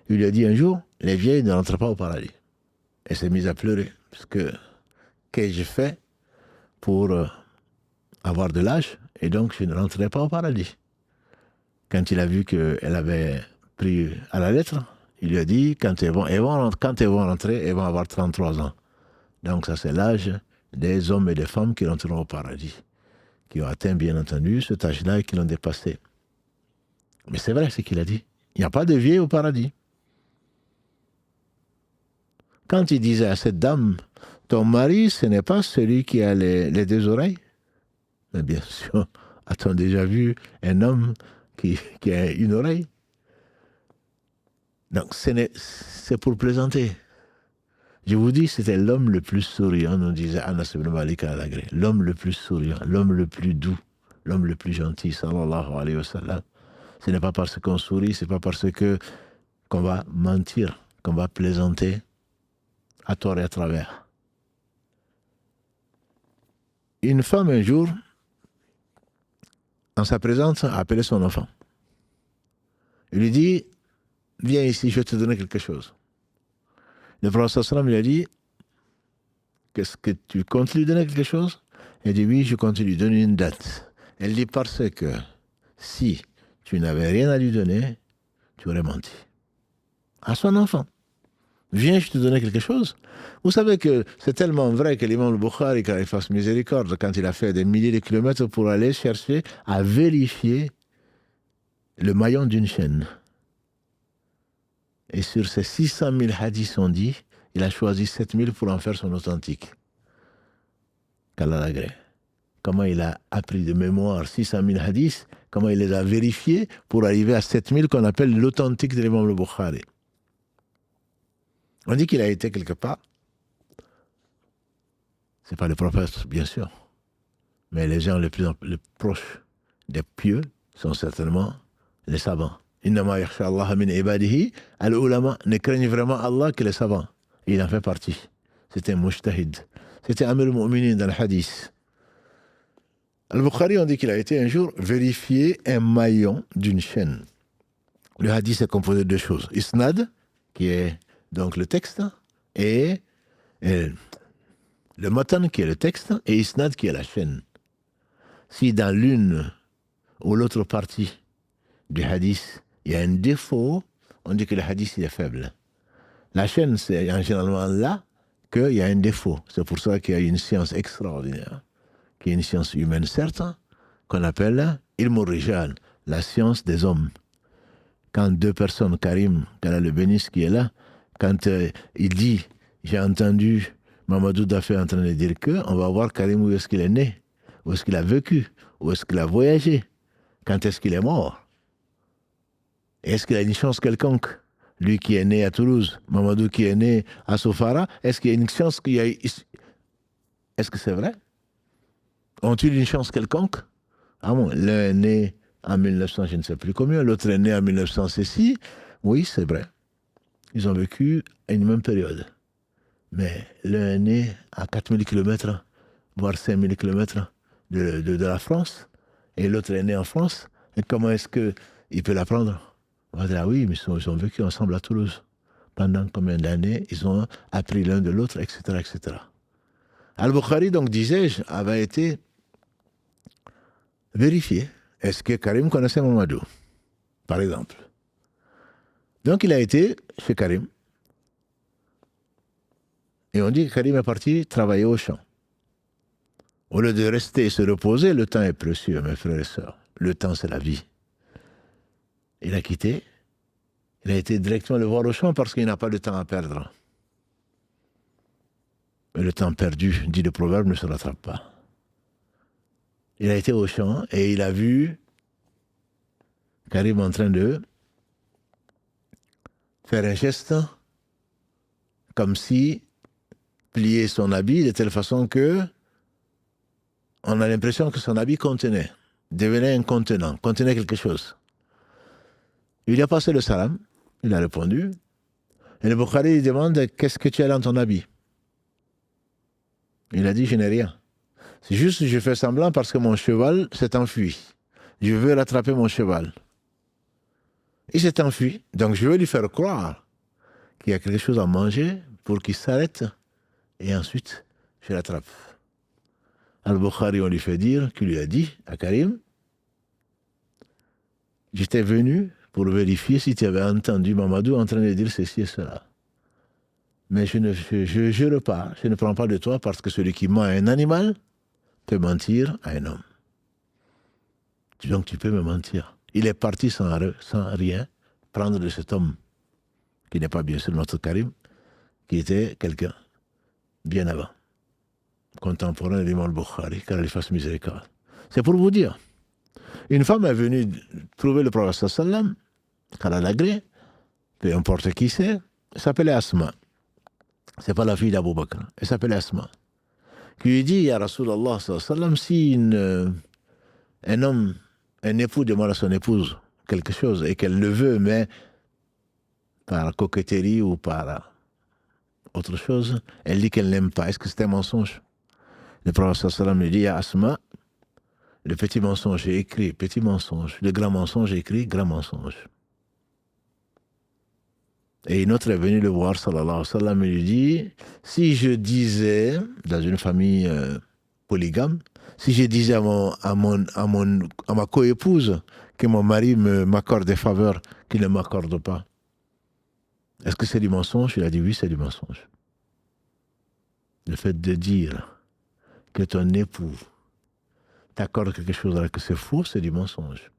il lui a dit un jour, les vieilles ne rentrent pas au paradis. Elle s'est mise à pleurer, parce que qu'ai-je fait pour avoir de l'âge, et donc je ne rentrerai pas au paradis. Quand il a vu qu'elle avait pris à la lettre, il lui a dit, quand elles vont rentrer, elles vont avoir 33 ans. Donc ça c'est l'âge des hommes et des femmes qui rentreront au paradis, qui ont atteint bien entendu cet âge-là et qui l'ont dépassé. Mais c'est vrai ce qu'il a dit. Il n'y a pas de vieilles au paradis. Quand il disait à cette dame, ton mari, ce n'est pas celui qui a les deux oreilles? Mais bien sûr, a-t-on déjà vu un homme qui a une oreille? Donc c'est pour plaisanter. Je vous dis, c'était l'homme le plus souriant, nous disait Anas ibn Malik al-Agri. L'homme le plus souriant, l'homme le plus doux, l'homme le plus gentil, sallallahu alayhi wa sallam. Ce n'est pas parce qu'on sourit, ce n'est pas parce qu'on va mentir, qu'on va plaisanter à tort et à travers. Une femme, un jour, en sa présence, a appelé son enfant. Il lui dit, viens ici, je vais te donner quelque chose. Le prophète sallam lui a dit, qu'est-ce que tu comptes lui donner quelque chose? Elle dit, oui, je compte lui donner une date. Elle dit, parce que si tu n'avais rien à lui donner, tu aurais menti. À son enfant. Viens, je te donner quelque chose. Vous savez que c'est tellement vrai que l'imam al-Bukhari, quand il fasse miséricorde, quand il a fait des milliers de kilomètres pour aller chercher à vérifier le maillon d'une chaîne. Et sur ces 600 000 hadiths, on dit, il a choisi 7 000 pour en faire son authentique. Qu'Allah l'agrée. Comment il a appris de mémoire 600 000 hadiths, comment il les a vérifiés pour arriver à 7 000 qu'on appelle l'authentique de l'imam al-Bukhari. On dit qu'il a été quelque part. Ce n'est pas le prophète, bien sûr. Mais les gens les plus proches des pieux sont certainement les savants. Innama yakhsha Allah min ibadihi al-ulama, ne craignent vraiment Allah que les savants. Et il en fait partie. C'était un mujtahid. C'était Amir al-Mu'minin dans le hadith. Al-Bukhari, on dit qu'il a été un jour vérifier un maillon d'une chaîne. Le hadith est composé de deux choses. Isnad, qui est donc le texte, et le matan, qui est le texte, et isnad, qui est la chaîne. Si dans l'une ou l'autre partie du hadith, il y a un défaut, on dit que le hadith il est faible. La chaîne, c'est généralement là qu'il y a un défaut. C'est pour ça qu'il y a une science extraordinaire, qui est une science humaine, certes, qu'on appelle ilm al-rijal, la science des hommes. Quand deux personnes, Karim, qu'Allah le bénisse, qui est là, quand il dit, j'ai entendu Mamadou Dafé en train de dire que, on va voir Karim où est-ce qu'il est né, où est-ce qu'il a vécu, où est-ce qu'il a voyagé, quand est-ce qu'il est mort. Est-ce qu'il a une chance quelconque? Lui qui est né à Toulouse, Mamadou qui est né à Sofara, est-ce qu'il y a une chance qu'il y a... Est-ce que c'est vrai? Ont-ils une chance quelconque? Ah bon, l'un est né en 1900, je ne sais plus combien, l'autre est né en 1900, ceci. Oui, c'est vrai. Ils ont vécu à une même période. Mais l'un est né à 4000 km, voire 5000 km de la France, et l'autre est né en France. Et comment est-ce qu'il peut l'apprendre? On va dire, ah oui, mais ils ont vécu ensemble à Toulouse. Pendant combien d'années, ils ont appris l'un de l'autre, etc., etc. Al-Bukhari, donc, disais-je, avait été vérifié. Est-ce que Karim connaissait Mamadou, par exemple? Donc, il a été chez Karim. Et on dit que Karim est parti travailler au champ. Au lieu de rester et se reposer, le temps est précieux, mes frères et sœurs. Le temps, c'est la vie. Il a quitté. Il a été directement le voir au champ parce qu'il n'a pas de temps à perdre. Mais le temps perdu, dit le proverbe, ne se rattrape pas. Il a été au champ et il a vu Karim en train de faire un geste comme si plier son habit de telle façon que on a l'impression que son habit devenait un contenant, contenait quelque chose. Il a passé le salam, il a répondu, et le Bukhari lui demande « Qu'est-ce que tu as dans ton habit ?» Il a dit « Je n'ai rien. C'est juste que je fais semblant parce que mon cheval s'est enfui. Je veux rattraper mon cheval. » Il s'est enfui, donc je veux lui faire croire qu'il y a quelque chose à manger pour qu'il s'arrête et ensuite je l'attrape. Al-Bukhari, on lui fait dire qu'il lui a dit à Karim, j'étais venu pour vérifier si tu avais entendu Mamadou en train de dire ceci et cela. Mais je repars, je ne prends pas de toi parce que celui qui ment à un animal peut mentir à un homme. Donc tu peux me mentir. Il est parti sans rien prendre de cet homme, qui n'est pas bien sûr notre Karim, qui était quelqu'un bien avant, contemporain de l'imam al-Bukhari, car il fasse miséricorde. C'est pour vous dire. Une femme est venue trouver le prophète sallam, qu'Allah l'agrée, peu importe qui c'est, elle s'appelait Asma. C'est pas la fille d'Abu Bakr, elle s'appelait Asma. Qui lui dit, ya Rasulallah sallam, si un homme, un époux demande à son épouse quelque chose et qu'elle le veut, mais par coquetterie ou par autre chose, elle dit qu'elle n'aime pas. Est-ce que c'est un mensonge? Le prophète sallam lui dit, ya Asma, Le petit mensonge est écrit petit mensonge. Le grand mensonge est écrit grand mensonge. Et une autre est venue le voir, sallallahu alayhi wa sallam, et lui dit, si je disais, dans une famille polygame, si je disais à ma coépouse que mon mari m'accorde des faveurs qu'il ne m'accorde pas, est-ce que c'est du mensonge? Il a dit oui, c'est du mensonge. Le fait de dire que ton époux t'accorde quelque chose alors que c'est faux, c'est du mensonge.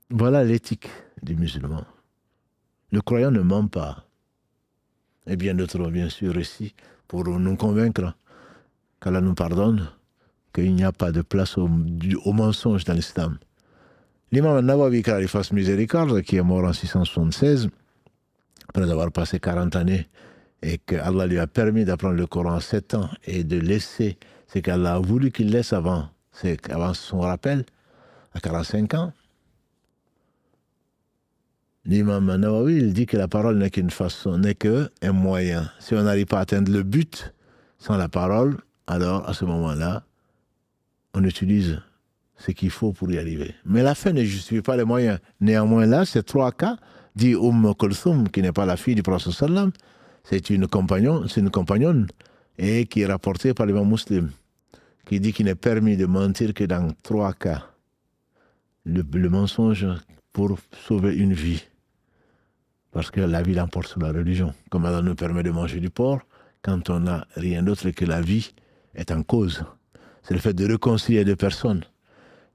Voilà l'éthique du musulman. Le croyant ne ment pas. Et bien d'autres, bien sûr, ici, pour nous convaincre qu'Allah nous pardonne, qu'il n'y a pas de place au mensonge dans l'islam. L'imam al-Nawawi, qu'Allah lui fasse miséricorde, qui est mort en 676, après avoir passé 40 années, et qu'Allah lui a permis d'apprendre le Coran à 7 ans et de laisser ce qu'Allah a voulu qu'il laisse avant son rappel, à 45 ans. L'imam Nawawi, il dit que la parole n'est qu'une façon, n'est qu'un moyen. Si on n'arrive pas à atteindre le but sans la parole, alors à ce moment-là, on utilise ce qu'il faut pour y arriver. Mais la fin ne justifie pas les moyens. Néanmoins, là, ces 3 cas, dit Kulthum, qui n'est pas la fille du prophète sallam, c'est une compagnonne, et qui est rapportée par l'imam Muslim, qui dit qu'il n'est permis de mentir que dans 3 cas. Le mensonge pour sauver une vie. Parce que la vie l'emporte sur la religion. Comme Allah nous permet de manger du porc, quand on n'a rien d'autre que la vie est en cause. C'est le fait de réconcilier deux personnes.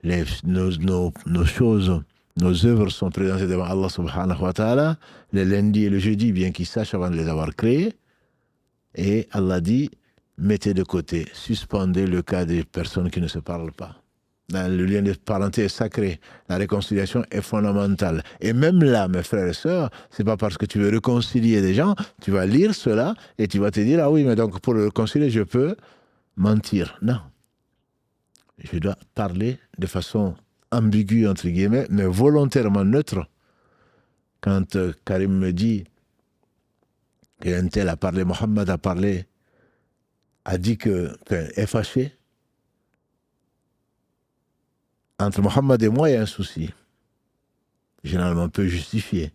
Nos choses, nos œuvres sont présentées devant Allah subhanahu wa ta'ala, le lundi et le jeudi, bien qu'ils sachent avant de les avoir créées. Et Allah dit, mettez de côté, suspendez le cas des personnes qui ne se parlent pas. Le lien de parenté est sacré. La réconciliation est fondamentale. Et même là, mes frères et sœurs, c'est pas parce que tu veux réconcilier des gens, tu vas lire cela et tu vas te dire, ah oui, mais donc pour le réconcilier, je peux mentir. Non. Je dois parler de façon ambiguë, entre guillemets, mais volontairement neutre. Quand Karim me dit qu'un tel a parlé, Mohammed a parlé, a dit est fâché, entre Mohammed et moi, il y a un souci, généralement peu justifié.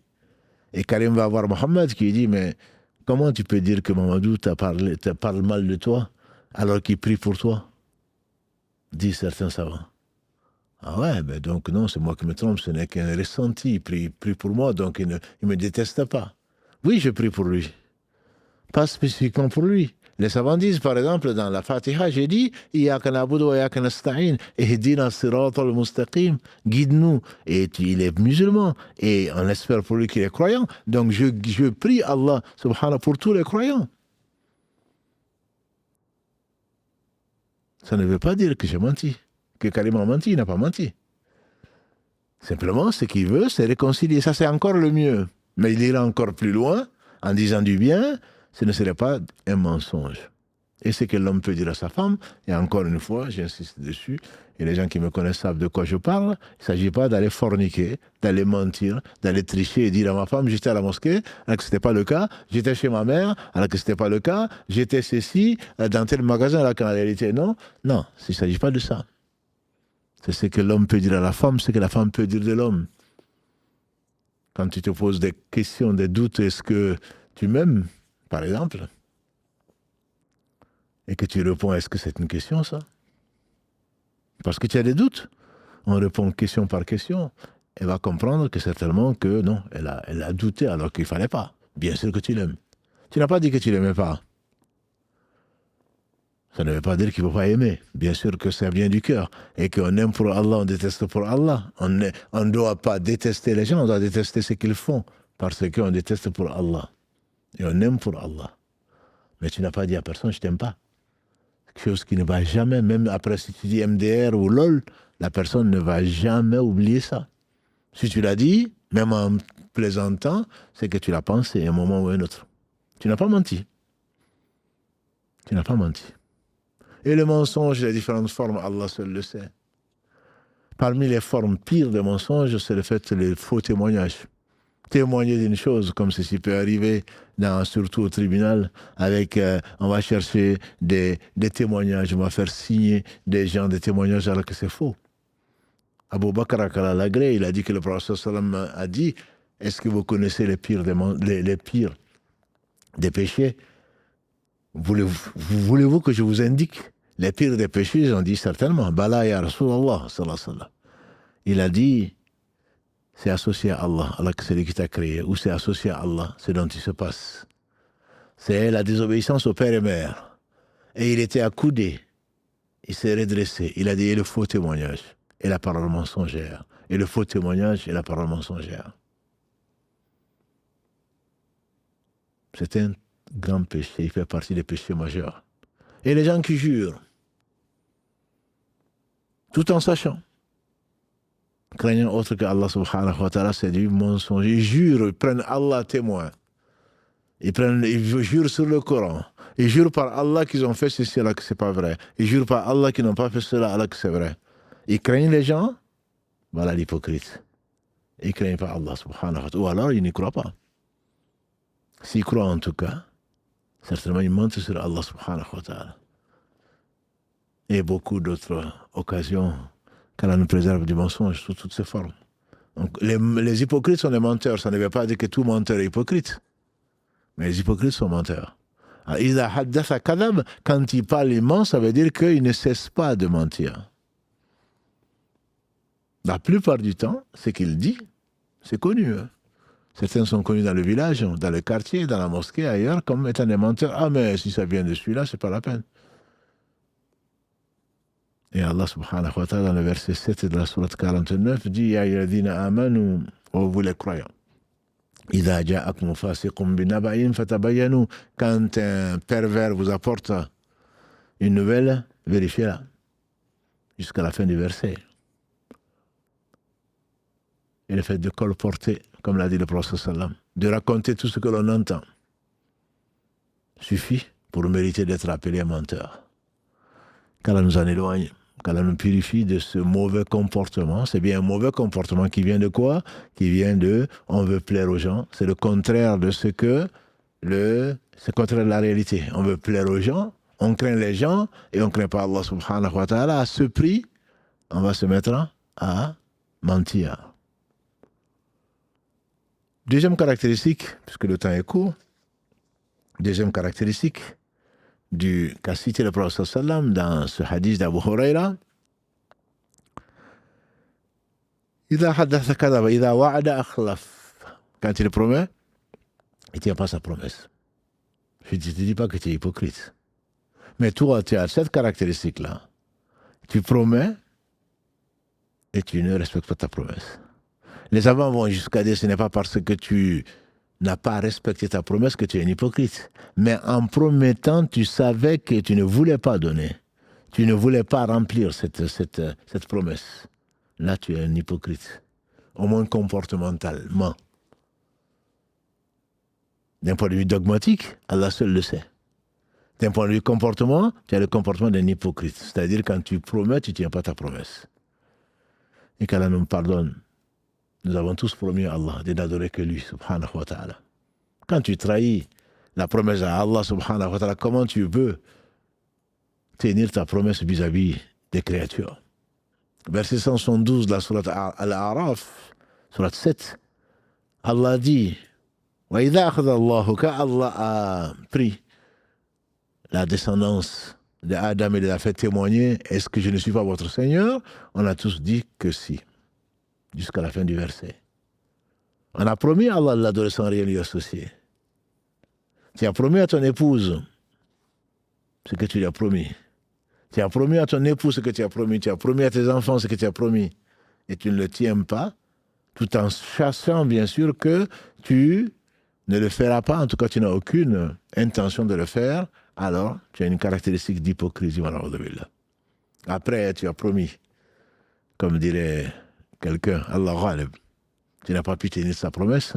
Et Karim va voir Mohammed qui lui dit, mais comment tu peux dire que Mamadou te parle mal de toi alors qu'il prie pour toi? Disent certains savants. Ah ouais, ben donc non, c'est moi qui me trompe, ce n'est qu'un ressenti, il prie pour moi, donc il ne me déteste pas. Oui, je prie pour lui, pas spécifiquement pour lui. Les savants disent, par exemple, dans la Fatiha, j'ai dit « Iyaka na'budu wa iyaka nasta'in, ihdina siratal mustaqim » guide-nous. Et il est musulman, et on espère pour lui qu'il est croyant. Donc je prie Allah, subhanahu, pour tous les croyants. Ça ne veut pas dire que j'ai menti, que Karim a menti, il n'a pas menti. Simplement, ce qu'il veut, c'est réconcilier. Ça, c'est encore le mieux. Mais il ira encore plus loin, en disant du bien, ce ne serait pas un mensonge. Et ce que l'homme peut dire à sa femme, et encore une fois, j'insiste dessus, et les gens qui me connaissent savent de quoi je parle, il ne s'agit pas d'aller forniquer, d'aller mentir, d'aller tricher et dire à ma femme, j'étais à la mosquée, alors que ce n'était pas le cas, j'étais chez ma mère, alors que ce n'était pas le cas, j'étais ceci, dans tel magasin, alors qu'en réalité, non. Non, il ne s'agit pas de ça. C'est ce que l'homme peut dire à la femme, ce que la femme peut dire de l'homme. Quand tu te poses des questions, des doutes, est-ce que tu m'aimes, par exemple, et que tu réponds, est-ce que c'est une question, ça? Parce que tu as des doutes. On répond question par question. Elle va comprendre que certainement que non, elle a douté alors qu'il ne fallait pas. Bien sûr que tu l'aimes. Tu n'as pas dit que tu ne l'aimais pas. Ça ne veut pas dire qu'il ne faut pas aimer. Bien sûr que ça vient du cœur. Et qu'on aime pour Allah, on déteste pour Allah. On ne doit pas détester les gens, on doit détester ce qu'ils font. Parce qu'on déteste pour Allah. Et on aime pour Allah. Mais tu n'as pas dit à personne, je ne t'aime pas. Quelque chose qui ne va jamais, même après si tu dis MDR ou LOL, la personne ne va jamais oublier ça. Si tu l'as dit, même en plaisantant, c'est que tu l'as pensé à un moment ou à un autre. Tu n'as pas menti. Tu n'as pas menti. Et le mensonge, les différentes formes, Allah seul le sait. Parmi les formes pires de mensonge, c'est le fait les faux témoignages. Témoigner d'une chose, comme ceci peut arriver surtout au tribunal, avec on va chercher des témoignages, on va faire signer des gens des témoignages alors que c'est faux. Abu Bakr al-Agré, il a dit que le prophète sallam a dit, est-ce que vous connaissez les pires des péchés? Voulez-vous que je vous indique les pires des péchés? Ils ont dit certainement. Bala ya Rasulallah sallallahu alayhi wa sallam. Il a dit, c'est associé à Allah, Allah c'est lui qui t'a créé, ou c'est associé à Allah, c'est dont il se passe. C'est la désobéissance au père et mère. Et il était accoudé, il s'est redressé, il a dit, et le faux témoignage, et la parole mensongère. Et le faux témoignage et la parole mensongère. C'est un grand péché, il fait partie des péchés majeurs. Et les gens qui jurent, tout en sachant, craignant autre que Allah subhanahu wa ta'ala, c'est du mensonge. Ils jurent, ils prennent Allah témoin. Ils jurent sur le Coran. Ils jurent par Allah qu'ils ont fait ceci alors que ce n'est pas vrai. Ils jurent par Allah qu'ils n'ont pas fait cela alors que c'est vrai. Ils craignent les gens, voilà l'hypocrite. Ils ne craignent pas Allah subhanahu wa ta'ala. Ou alors ils n'y croient pas. S'ils croient en tout cas, certainement ils mentent sur Allah subhanahu wa ta'ala. Et beaucoup d'autres occasions qu'Allah nous préserve du mensonge sous toutes ses formes. Donc, les hypocrites sont des menteurs. Ça ne veut pas dire que tout menteur est hypocrite. Mais les hypocrites sont menteurs. Alors, quand il parle, il ment, ça veut dire qu'il ne cesse pas de mentir. La plupart du temps, ce qu'il dit, c'est connu. Hein. Certains sont connus dans le village, dans le quartier, dans la mosquée, ailleurs, comme étant des menteurs. Ah, mais si ça vient de celui-là, c'est pas la peine. Et Allah subhanahu wa ta'ala, dans le verset 7 de la sourate 49, dit Ya ayyuhalladhina amanu, ô vous les croyants. Idha ja'akum fasiqun binaba'in fatabayyanu. Quand un pervers vous apporte une nouvelle, vérifiez-la. Jusqu'à la fin du verset. Et le fait de colporter, comme l'a dit le prophète sallam, de raconter tout ce que l'on entend, suffit pour mériter d'être appelé un menteur. Qu'Allah nous en éloigne. Qu'Allah nous purifie de ce mauvais comportement. C'est bien un mauvais comportement qui vient de quoi? Qui vient de on veut plaire aux gens. C'est le contraire de ce que c'est le contraire de la réalité. On veut plaire aux gens, on craint les gens et on ne craint pas Allah subhanahu wa ta'ala. À ce prix, on va se mettre à mentir. Deuxième caractéristique, puisque le temps est court, deuxième caractéristique qu'a cité le prophète sallam dans ce hadith d'Abu Huraira, quand il promet, il ne tient pas sa promesse. Je ne te dis pas que tu es hypocrite. Mais toi, tu as cette caractéristique-là. Tu promets et tu ne respectes pas ta promesse. Les savants vont jusqu'à dire que ce n'est pas parce que tu n'as pas respecté ta promesse que tu es un hypocrite. Mais en promettant, tu savais que tu ne voulais pas donner. Tu ne voulais pas remplir cette promesse. Là, tu es un hypocrite. Au moins comportementalement. D'un point de vue dogmatique, Allah seul le sait. D'un point de vue comportement, tu as le comportement d'un hypocrite. C'est-à-dire quand tu promets, tu ne tiens pas ta promesse. Et qu'Allah nous pardonne. Nous avons tous promis à Allah de n'adorer que lui, subhanahu wa ta'ala. Quand tu trahis la promesse à Allah, subhanahu wa ta'ala, comment tu veux tenir ta promesse vis-à-vis des créatures? Verset 172 de la sourate Al-A'raf, sourate 7, Allah dit وَإِذَا أَخَذَ اللَّهُ qu'Allah a pris la descendance d'Adam et les a fait témoigner, est-ce que je ne suis pas votre Seigneur? On a tous dit que si. Jusqu'à la fin du verset. On a promis à Allah de l'adorer sans rien lui associer. Tu as promis à ton épouse ce que tu lui as promis. Tu as promis à ton époux ce que tu as promis. Tu as promis à tes enfants ce que tu as promis. Et tu ne le tiens pas, tout en sachant bien sûr que tu ne le feras pas. En tout cas, tu n'as aucune intention de le faire. Alors, tu as une caractéristique d'hypocrisie. Après, tu as promis, comme dirait quelqu'un, Allah ghalib, tu n'as pas pu tenir sa promesse,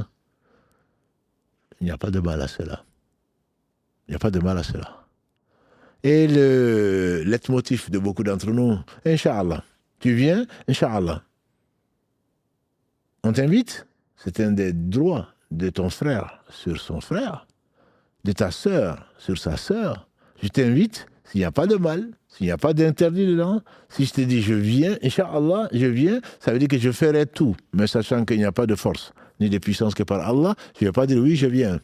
il n'y a pas de mal à cela. Il n'y a pas de mal à cela. Et le leitmotiv de beaucoup d'entre nous, Inch'Allah, tu viens, Inch'Allah. On t'invite, c'est un des droits de ton frère sur son frère. de ta sœur sur sa sœur, je t'invite, s'il n'y a pas de mal, s'il n'y a pas d'interdit dedans, si je te dis je viens, Inch'Allah, je viens, ça veut dire que je ferai tout, mais sachant qu'il n'y a pas de force, ni de puissance que par Allah, je ne vais pas dire oui, je viens.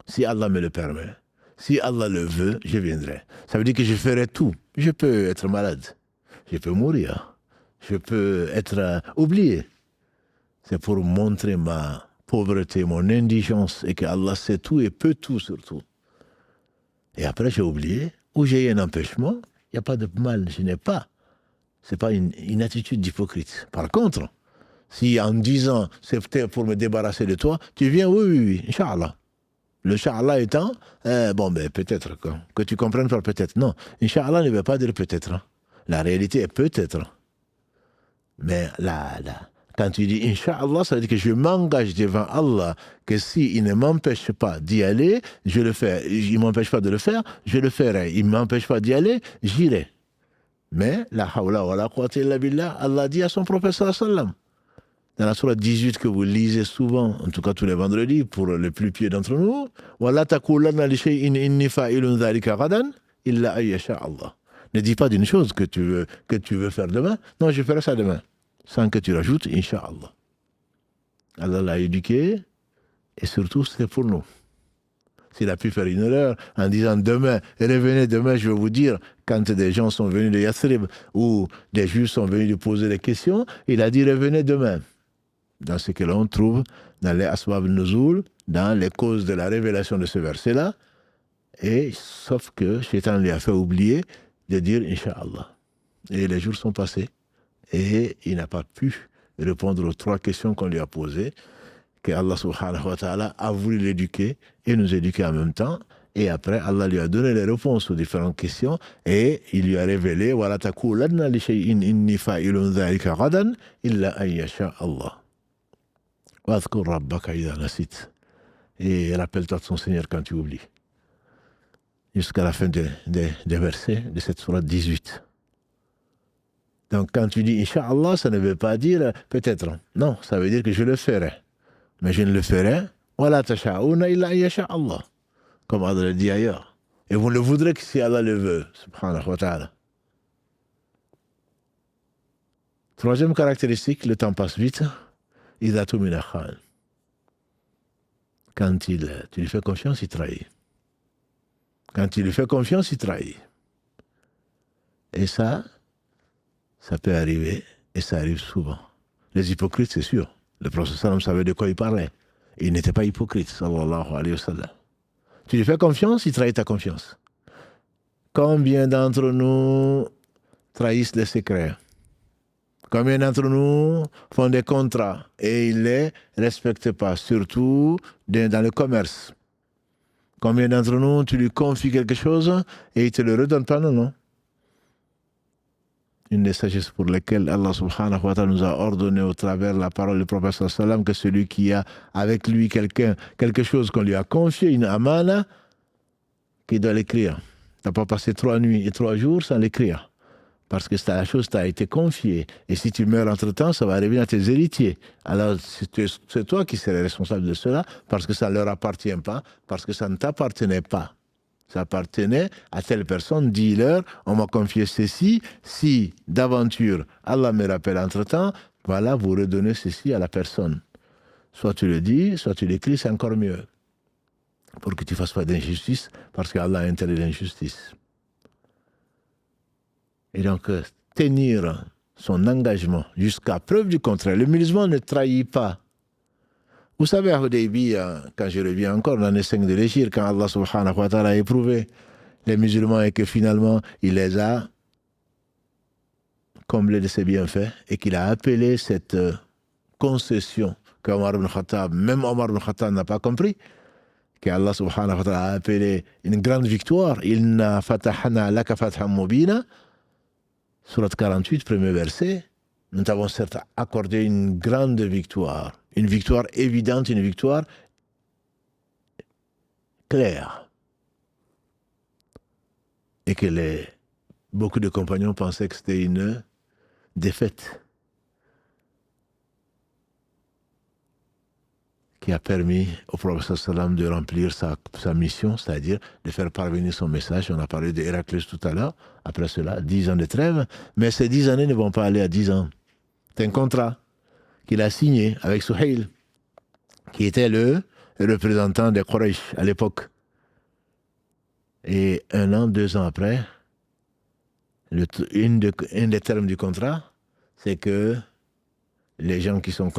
Si Allah me le permet, si Allah le veut, je viendrai. Ça veut dire que je ferai tout. Je peux être malade, je peux mourir, je peux être oublié. C'est pour montrer ma pauvreté, mon indigence, et que Allah sait tout et peut tout surtout. Et après, j'ai oublié, ou j'ai eu un empêchement, il n'y a pas de mal, je n'ai pas. Ce n'est pas une attitude d'hypocrite. Par contre, si en disant, c'est peut-être pour me débarrasser de toi, tu viens, oui, Inch'Allah. Le Inch'Allah étant, peut-être, que tu comprennes par peut-être. Non, Inch'Allah ne veut pas dire peut-être. Hein. La réalité est peut-être. Mais quand tu dis Inch'Allah, ça veut dire que je m'engage devant Allah que s'il ne m'empêche pas d'y aller, je le fais. Il ne m'empêche pas de le faire, je le ferai. Il ne m'empêche pas d'y aller, j'irai. Mais, la hawla wa la quwwata illa billah, Allah dit à son prophète sallallahu alayhi wa sallam, dans la sourate 18 que vous lisez souvent, en tout cas tous les vendredis, pour les plus pieux d'entre nous, وَلَا تَقُولَنَّ لِشَيْءٍ إِنِّي فَاعِلٌ ذَلِكَ غَدًا إِلَّا أَن يَشَاءَ اللَّهُ. Ne dis pas d'une chose que tu veux faire demain. Non, je ferai ça demain. Sans que tu rajoutes, Inch'Allah. Allah l'a éduqué, et surtout, c'est pour nous. S'il a pu faire une erreur en disant demain, revenez demain, je vais vous dire, quand des gens sont venus de Yathrib, ou des Juifs sont venus lui poser des questions, il a dit revenez demain. Dans ce que l'on trouve dans les Asbab Nuzul, dans les causes de la révélation de ce verset-là, et sauf que Shaitan lui a fait oublier de dire Inch'Allah. Et les jours sont passés, et il n'a pas pu répondre aux 3 questions qu'on lui a posées, que Allah subhanahu wa ta'ala a voulu l'éduquer et nous éduquer en même temps. Et après, Allah lui a donné les réponses aux différentes questions et il lui a révélé وَلَا تَقُولَنَّ لِشَيْءٍ إِنِّي فَاعِلٌ ذَلِكَ غَدًا إِلَّا أَن يَشَاءَ اللَّهُ وَاذْكُرْ رَبَّكَ إِذَا نَسِيتَ. Et rappelle-toi de ton Seigneur quand tu oublies. Jusqu'à la fin des versets de cette sourate 18. Donc quand tu dis Inch'Allah, ça ne veut pas dire peut-être. Non, ça veut dire que je le ferai. Mais je ne le ferai, وَلَا تَشَاءُونَ إِلَّا أَن يَشَاءَ اللَّهُ. Comme Allah le dit ailleurs. Et vous le voudrez que si Allah le veut, subhanahu wa ta'ala. 3e caractéristique, le temps passe vite. إِذَا تُمِنَ خَانٍ. Quand tu lui fais confiance, il trahit. Quand tu lui fais confiance, il trahit. Et ça peut arriver, et ça arrive souvent. Les hypocrites, c'est sûr. Le prophète sallam savait de quoi il parlait. Il n'était pas hypocrite, sallallahu alayhi wa sallam. Tu lui fais confiance, il trahit ta confiance. Combien d'entre nous trahissent les secrets? Combien d'entre nous font des contrats et ils ne les respectent pas, surtout dans le commerce? Combien d'entre nous, tu lui confies quelque chose et il ne te le redonne pas? Non. Une des sagesses pour lesquelles Allah subhanahu wa ta'ala nous a ordonné au travers de la parole du prophète sallallahu alayhi wa sallam que celui qui a avec lui quelque chose qu'on lui a confié, une amana, qu'il doit l'écrire. Tu n'as pas passé 3 nuits et 3 jours sans l'écrire. Parce que la chose t'a été confiée. Et si tu meurs entre-temps, ça va arriver à tes héritiers. Alors c'est toi qui serais responsable de cela parce que ça ne leur appartient pas, parce que ça ne t'appartenait pas. Ça appartenait à telle personne, dis-leur, on m'a confié ceci, si d'aventure Allah me rappelle entre-temps, voilà, vous redonnez ceci à la personne. Soit tu le dis, soit tu l'écris, c'est encore mieux. Pour que tu ne fasses pas d'injustice, parce qu'Allah a interdit l'injustice. Et donc, tenir son engagement jusqu'à preuve du contraire. Le musulman ne trahit pas. Vous savez, à Hudaybiyah, quand je reviens encore dans les 5 de l'Égypte, quand Allah subhanahu wa ta'ala a éprouvé les musulmans et que finalement, il les a comblés de ses bienfaits et qu'il a appelé cette concession qu'Omar ibn Khattab, même Omar ibn Khattab n'a pas compris, qu'Allah subhanahu wa ta'ala a appelé une grande victoire. Inna fatahna laka fathan mubina, surat 48, premier verset. Nous t'avons certes accordé une grande victoire, une victoire évidente, une victoire claire. Et que beaucoup de compagnons pensaient que c'était une défaite. qui a permis au prophète sallam de remplir sa mission, c'est-à-dire de faire parvenir son message. On a parlé d'Héraclès tout à l'heure. Après cela, 10 ans de trêve. Mais ces 10 années ne vont pas aller à 10 ans. C'est un contrat qu'il a signé avec Suhail, qui était le représentant des Quraysh à l'époque. Et 1 an, 2 ans après, un des termes du contrat, c'est que les gens qui sont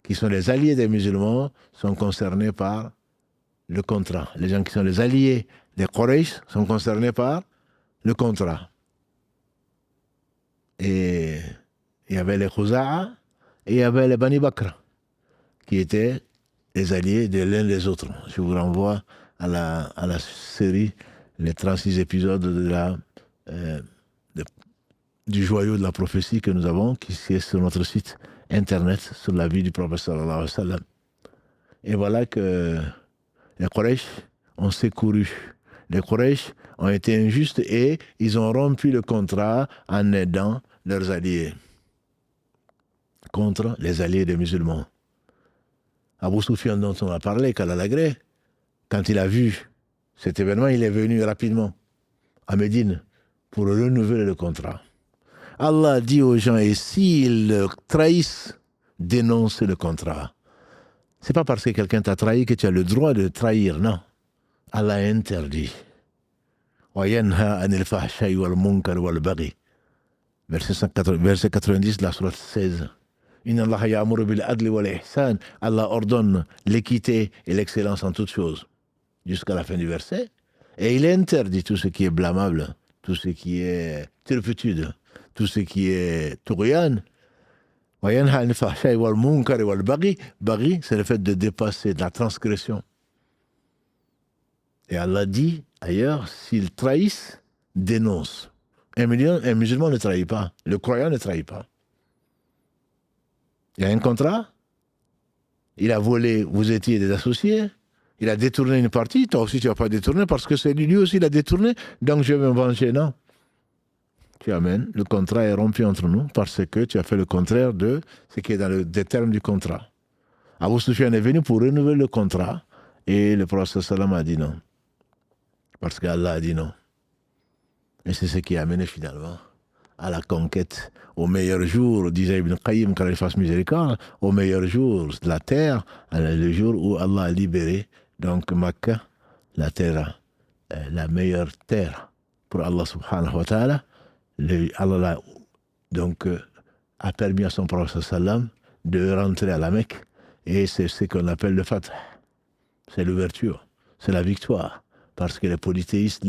qui sont les alliés des musulmans sont concernés par le contrat. Les gens qui sont les alliés des Quraysh sont concernés par le contrat. Et il y avait les Khuza'a et il y avait les Bani Bakr, qui étaient les alliés de l'un des autres. Je vous renvoie à la série, les 36 épisodes du joyau de la prophétie que nous avons, qui est sur notre site internet, sur la vie du prophète sallallahu alayhi wa sallam. Et voilà que les Quraysh ont secouru. Les Quraysh ont été injustes et ils ont rompu le contrat en aidant leurs alliés contre les alliés des musulmans. Abu Sufyan, dont on a parlé, Kalalagré, quand il a vu cet événement, il est venu rapidement à Médine pour renouveler le contrat. Allah dit aux gens, et s'ils trahissent, dénonce le contrat. Ce n'est pas parce que quelqu'un t'a trahi que tu as le droit de trahir, non. Allah interdit. Verset 90 de la sourate 16. Inna Allah ya'muru bil adli wal ihsan. Allah ordonne l'équité et l'excellence en toutes choses. Jusqu'à la fin du verset. Et il interdit tout ce qui est blâmable, tout ce qui est turpitude, tout ce qui est tughyan. Baghi, c'est le fait de dépasser, de la transgression. Et Allah dit ailleurs, s'ils trahissent, dénonce. Un musulman ne trahit pas, le croyant ne trahit pas. Il y a un contrat, il a volé, vous étiez des associés, il a détourné une partie, toi aussi tu n'as pas détourné parce que c'est lui aussi il a détourné, donc je vais me venger. Non. Tu amènes, le contrat est rompu entre nous parce que tu as fait le contraire de ce qui est dans les termes du contrat. Abu Sufyan est venu pour renouveler le contrat et le prophète sallam a dit non. Parce qu'Allah a dit non. Et c'est ce qui a amené finalement à la conquête au meilleur jour, disait Ibn Qayyim, quand il fasse miséricorde, au meilleur jour de la terre, le jour où Allah a libéré donc Makkah, la terre, la meilleure terre pour Allah subhanahu wa ta'ala. Allah donc a permis à son prophète sallam de rentrer à la Mecque et c'est ce qu'on appelle le Fath. C'est l'ouverture, c'est la victoire parce que les polythéistes,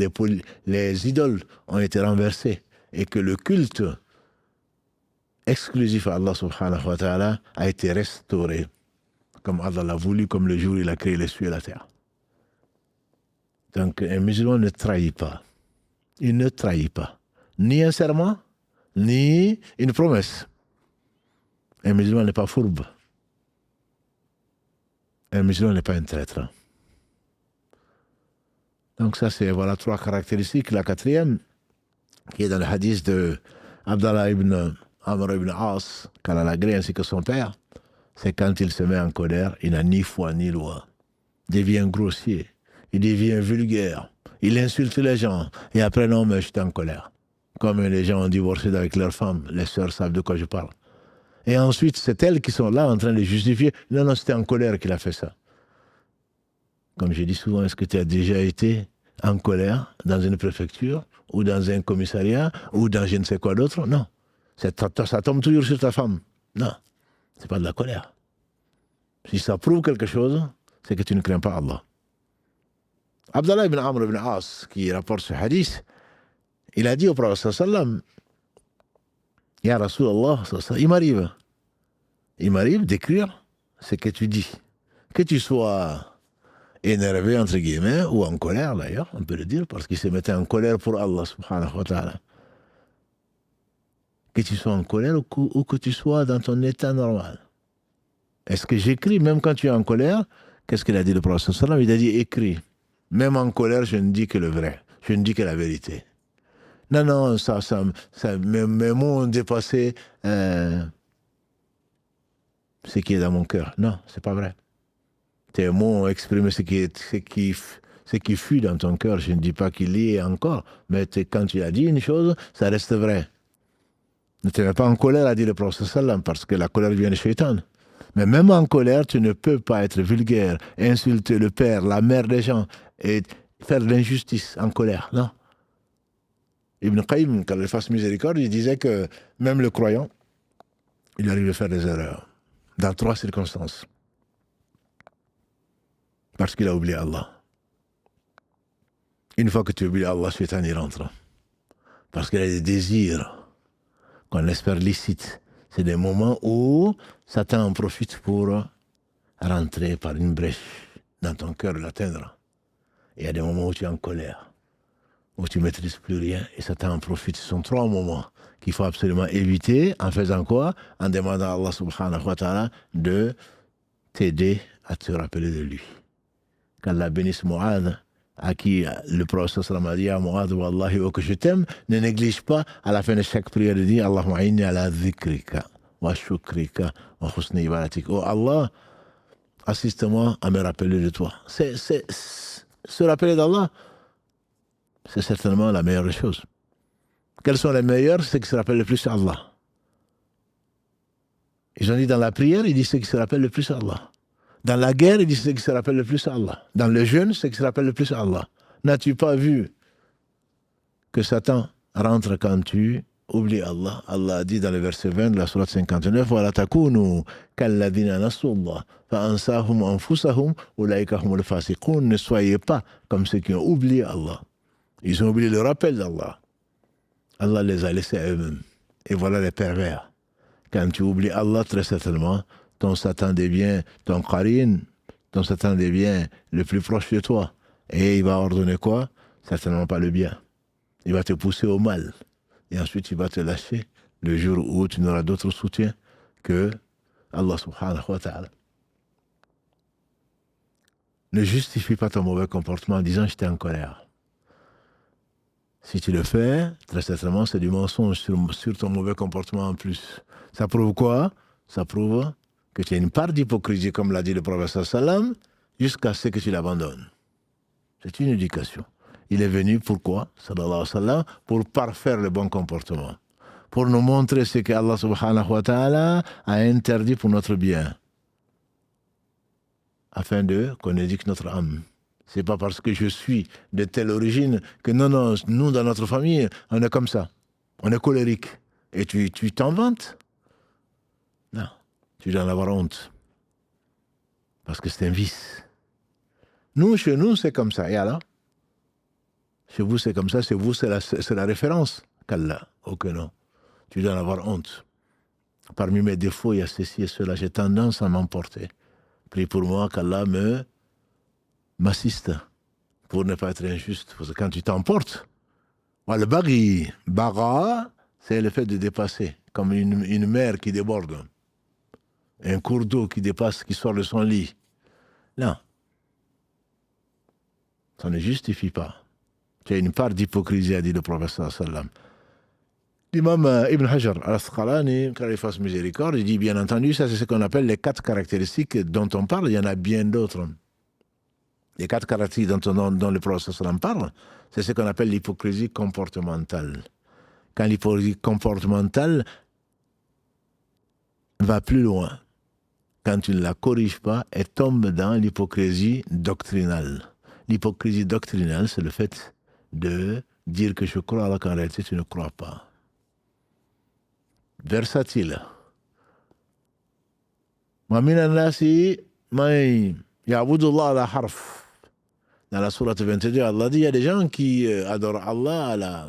les idoles ont été renversées et que le culte exclusif à Allah subhanahu wa ta'ala a été restauré comme Allah l'a voulu, comme le jour où il a créé les cieux et la terre. Donc un musulman ne trahit pas. Il ne trahit pas. Ni un serment, ni une promesse. Un musulman n'est pas fourbe. Un musulman n'est pas un traître. Donc ça, c'est voilà 3 caractéristiques. La 4e, qui est dans le hadith de Abdallah ibn Amr ibn As, Kalalagré, ainsi que son père, c'est quand il se met en colère, il n'a ni foi ni loi. Il devient grossier, il devient vulgaire, il insulte les gens, et après, non, mais j'étais en colère. Comme les gens ont divorcé avec leurs femmes, les sœurs savent de quoi je parle. Et ensuite, c'est elles qui sont là en train de justifier. Non, non, c'était en colère qu'il a fait ça. Comme je dis souvent, est-ce que tu as déjà été en colère dans une préfecture ou dans un commissariat ou dans je ne sais quoi d'autre? Non. Ça tombe toujours sur ta femme. Non. C'est pas de la colère. Si ça prouve quelque chose, c'est que tu ne crains pas Allah. Abdallah ibn Amr ibn As, qui rapporte ce hadith, il a dit au prophète sallam, Ya Rasulallah, il m'arrive d'écrire ce que tu dis. Que tu sois énervé, entre guillemets, ou en colère d'ailleurs, on peut le dire, parce qu'il se mettait en colère pour Allah subhanahu wa ta'ala. Que tu sois en colère ou que tu sois dans ton état normal. Est-ce que j'écris même quand tu es en colère? Qu'est-ce qu'il a dit le prophète sallam? Il a dit écris. Même en colère, je ne dis que le vrai. Je ne dis que la vérité. Non, non, mes mots ont dépassé ce qui est dans mon cœur. Non, c'est pas vrai. Tes mots ont exprimé ce qui fuit dans ton cœur. Je ne dis pas qu'il y est encore, mais quand tu as dit une chose, ça reste vrai. Ne te mets pas en colère, a dit le prophète sallam, parce que la colère vient de Shaitan. Mais même en colère, tu ne peux pas être vulgaire, insulter le père, la mère des gens et faire de l'injustice en colère. Non. Ibn Qayyim, quand il fasse miséricorde, il disait que même le croyant, il arrive à faire des erreurs dans 3 circonstances. Parce qu'il a oublié Allah. Une fois que tu oublies Allah, Shaitan y rentre. Parce qu'il a des désirs qu'on espère licites. C'est des moments où Satan en profite pour rentrer par une brèche dans ton cœur et l'atteindre. Il y a des moments où tu es en colère, où tu ne maîtrises plus rien et Satan en profite. Ce sont 3 moments qu'il faut absolument éviter en faisant quoi? En demandant à Allah subhanahu wa ta'ala de t'aider à te rappeler de lui. Qu'Allah bénisse Mu'adh, à qui le prophète sallallahu alayhi wa sallam a dit, Mu'adh, wallahi, oh que je t'aime, ne néglige pas à la fin de chaque prière de dire, Allahumma inni ala dhikrika, wa shukrika, wa husni ibadatik. Oh Allah, assiste-moi à me rappeler de toi. Se rappeler d'Allah, c'est certainement la meilleure chose. Quels sont les meilleurs? Ceux qui se rappellent le plus à Allah. Ils ont dit dans la prière, ils disent ceux qui se rappellent le plus à Allah. Dans la guerre, ils disent ceux qui se rappellent le plus à Allah. Dans le jeûne, ceux qui se rappellent le plus à Allah. N'as-tu pas vu que Satan rentre quand tu oublies Allah? Allah a dit dans le verset 20 de la sourate 59, وَلَا تَكُونُوا كَالَّذِينَ نَسُوا اللَّهَ فَأَنْسَاهُمْ أَنفُسَهُمْ أُولَٰئِكَ هُمُ الْفَاسِقُونَ. Ne soyez pas comme ceux qui ont oublié Allah. Ils ont oublié le rappel d'Allah. Allah les a laissés à eux-mêmes. Et voilà les pervers. Quand tu oublies Allah, très certainement, ton Satan devient ton Qarin, ton Satan devient le plus proche de toi. Et il va ordonner quoi? Certainement pas le bien. Il va te pousser au mal. Et ensuite, il va te lâcher le jour où tu n'auras d'autre soutien que Allah subhanahu wa ta'ala. Ne justifie pas ton mauvais comportement en disant « j'étais en colère ». Si tu le fais, très certainement, c'est du mensonge sur ton mauvais comportement en plus. Ça prouve quoi? Ça prouve que tu as une part d'hypocrisie, comme l'a dit le prophète sallam, jusqu'à ce que tu l'abandonnes. C'est une éducation. Il est venu pourquoi? Sallallahu alayhi wa sallam, pour parfaire le bon comportement. Pour nous montrer ce que Allah subhanahu wa ta'ala a interdit pour notre bien. Afin qu'on éduque notre âme. C'est pas parce que je suis de telle origine que non, nous dans notre famille, on est comme ça. On est colérique. Et tu t'en vantes? Non. Tu dois en avoir honte. Parce que c'est un vice. Nous, chez nous, c'est comme ça. Et alors? Chez vous, c'est comme ça. Chez vous, c'est la référence. Qu'Allah. Ok, non. Tu dois en avoir honte. Parmi mes défauts, il y a ceci et cela. J'ai tendance à m'emporter. Prie pour moi qu'Allah m'assiste pour ne pas être injuste. Parce que quand tu t'emportes, le baghi, bara, c'est le fait de dépasser, comme une mer qui déborde, un cours d'eau qui dépasse, qui sort de son lit. Non. Ça ne justifie pas. Tu as une part d'hypocrisie, a dit le prophète sallam. L'imam Ibn Hajar al-Asqalani, quand il fasse miséricorde, il dit bien entendu, ça c'est ce qu'on appelle les 4 caractéristiques dont on parle, il y en a bien d'autres. Les 4 caractéristiques dont le prophète sallam parle, c'est ce qu'on appelle l'hypocrisie comportementale. Quand l'hypocrisie comportementale va plus loin, quand tu ne la corriges pas, elle tombe dans l'hypocrisie doctrinale. L'hypocrisie doctrinale, c'est le fait de dire que je crois alors qu'en réalité tu ne crois pas. Versatile. Wa minan nasi man ya'budu Allah ala harf. Dans la sourate 22, Allah dit il y a des gens qui adorent Allah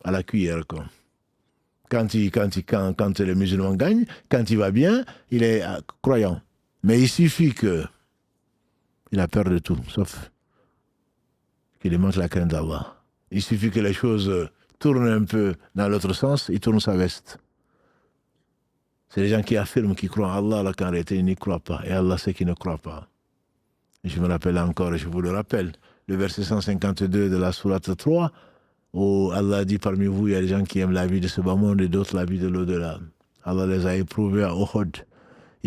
à la cuillère. Quoi. Quand le musulman gagne, quand il va bien, il est croyant. Mais il suffit qu'il a peur de tout, sauf qu'il manque la crainte d'Allah. Il suffit que les choses tournent un peu dans l'autre sens, il tourne sa veste. C'est les gens qui affirment qu'ils croient en Allah, alors qu'en réalité, ils n'y croient pas. Et Allah sait qu'ils ne croient pas. Et je me rappelle encore, et je vous le rappelle, le verset 152 de la sourate 3, où Allah dit parmi vous, il y a des gens qui aiment la vie de ce bas monde et d'autres la vie de l'au-delà. Allah les a éprouvés à Uhud.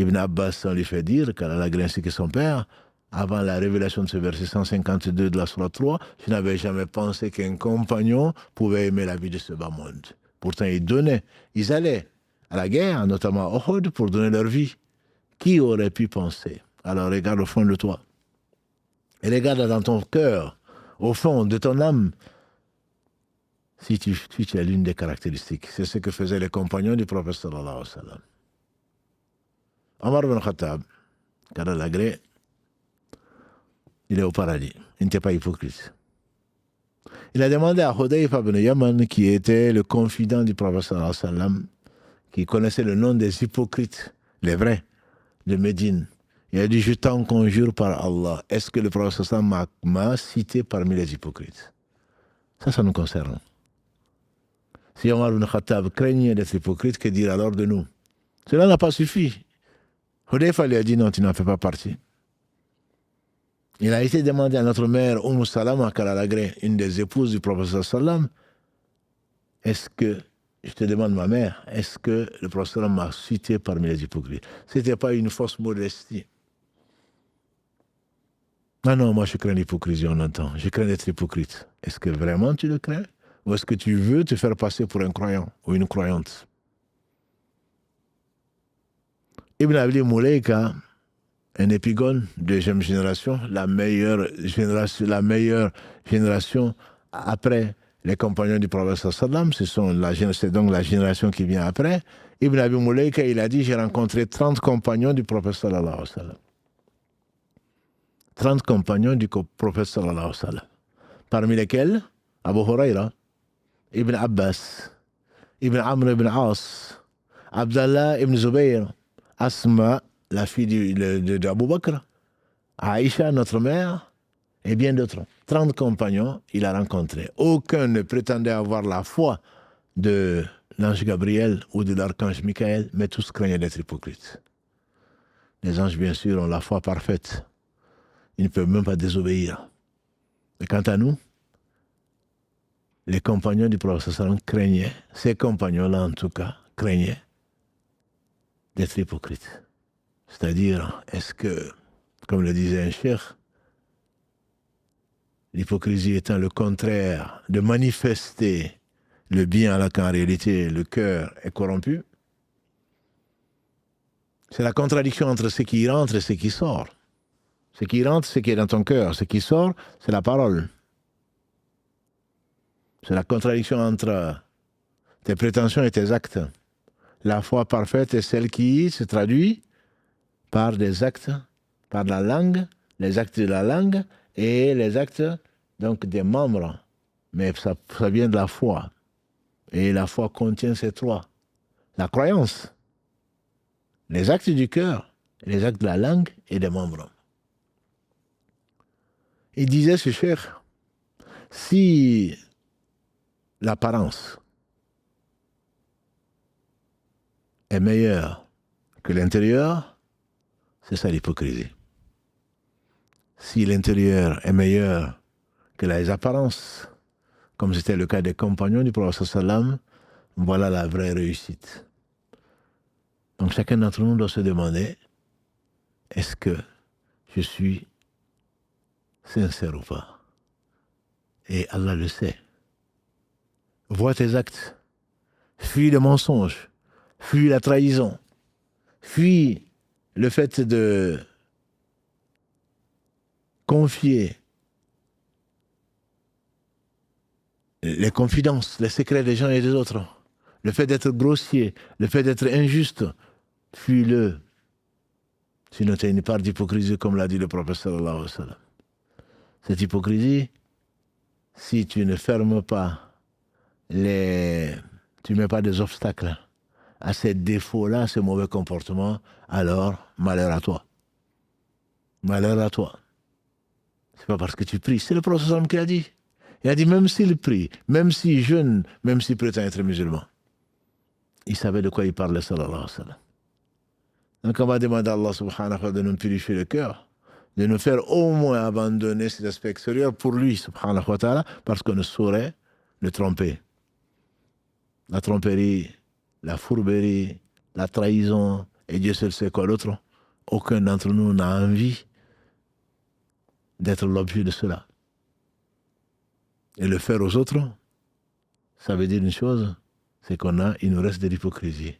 Ibn Abbas, on lui fait dire qu'Allah a ainsi que son père, avant la révélation de ce verset 152 de la Sourate 3, je n'avais jamais pensé qu'un compagnon pouvait aimer la vie de ce bas monde. Pourtant, ils allaient à la guerre, notamment à Uhud, pour donner leur vie. Qui aurait pu penser? Alors regarde au fond de toi. Et regarde dans ton cœur, au fond de ton âme, si tu as l'une des caractéristiques. C'est ce que faisaient les compagnons du prophète sallallahu alayhi wa sallam. Omar ibn Khattab, qu'Allah l'agrée, il est au paradis. Il n'était pas hypocrite. Il a demandé à Hudayfa ibn Yaman, qui était le confident du prophète sallallahu alayhi wa sallam, qui connaissait le nom des hypocrites, les vrais, de Médine. Il a dit, je t'en conjure par Allah, est-ce que le prophète sallallahu alayhi wa sallam m'a cité parmi les hypocrites? Ça nous concerne. Si Omar ibn Khattab craignait d'être hypocrite, que dire alors de nous? Cela n'a pas suffi. Hudayfa lui a dit, non, tu n'en fais pas partie. Il a été demandé à notre mère, Salama, Kalalagré, une des épouses du prophète sallam, est-ce que, je te demande ma mère, est-ce que le prophète sallam m'a cité parmi les hypocrites? Ce n'était pas une fausse modestie. Ah non, moi je crains l'hypocrisie, on entend. Je crains d'être hypocrite. Est-ce que vraiment tu le crains? Ou est-ce que tu veux te faire passer pour un croyant ou une croyante? Ibn Abi Mulaika, un épigone de deuxième génération, la meilleure génération après les compagnons du prophète sallam, c'est donc la génération qui vient après. Ibn Abi Mulaika, il a dit, j'ai rencontré 30 compagnons du prophète sallallahu alayhi wa sallam. 30 compagnons du prophète sallallahu alayhi wa sallam. Parmi lesquels, Abu Huraira, Ibn Abbas, Ibn Amr ibn As, Abdallah ibn Zubayr, Asma, la fille d'Abu Bakr, Aïcha, notre mère, et bien d'autres. 30 compagnons, il a rencontré. Aucun ne prétendait avoir la foi de l'ange Gabriel ou de l'archange Michael, mais tous craignaient d'être hypocrites. Les anges, bien sûr, ont la foi parfaite. Ils ne peuvent même pas désobéir. Et quant à nous, les compagnons du prophète sallam craignaient, ces compagnons-là en tout cas, craignaient d'être hypocrites. C'est-à-dire, est-ce que, comme le disait un cheikh, l'hypocrisie étant le contraire de manifester le bien alors qu'en réalité le cœur est corrompu, c'est la contradiction entre ce qui rentre et ce qui sort. Ce qui rentre, c'est ce qui est dans ton cœur. Ce qui sort, c'est la parole. C'est la contradiction entre tes prétentions et tes actes. La foi parfaite est celle qui se traduit par des actes, par la langue, les actes de la langue et les actes donc des membres. Mais ça vient de la foi. Et la foi contient ces trois. La croyance, les actes du cœur, les actes de la langue et des membres. Il disait ce cher, si l'apparence est meilleure que l'intérieur, c'est ça l'hypocrisie. Si l'intérieur est meilleur que les apparences, comme c'était le cas des compagnons du prophète sallam, voilà la vraie réussite. Donc chacun d'entre nous doit se demander, est-ce que je suis sincère ou pas? Et Allah le sait. Vois tes actes. Fuis le mensonge. Fuis la trahison. Fuis le fait de confier les confidences, les secrets des gens et des autres. Le fait d'être grossier, le fait d'être injuste, fuis-le. Sinon, tu as une part d'hypocrisie, comme l'a dit le prophète sallallahu alayhi wa sallam. Cette hypocrisie, si tu ne fermes pas tu ne mets pas des obstacles à ces défauts-là, à ces mauvais comportements, alors malheur à toi. Malheur à toi. C'est pas parce que tu pries. C'est le prophète sallallahu alayhi wa sallam qui a dit. Il a dit, même s'il prie, même s'il jeûne, même s'il prétend être musulman, il savait de quoi il parlait, sallallahu alayhi wa sallam. Donc on va demander à Allah subhanahu wa ta'ala de nous purifier le cœur, de nous faire au moins abandonner cet aspect extérieur pour lui, subhanahu wa ta'ala, parce qu'on ne saurait le tromper. La tromperie, la fourberie, la trahison Et Dieu seul sait quoi d'autre. Aucun d'entre nous n'a envie d'être l'objet de cela. Et le faire aux autres, ça veut dire une chose, c'est il nous reste de l'hypocrisie.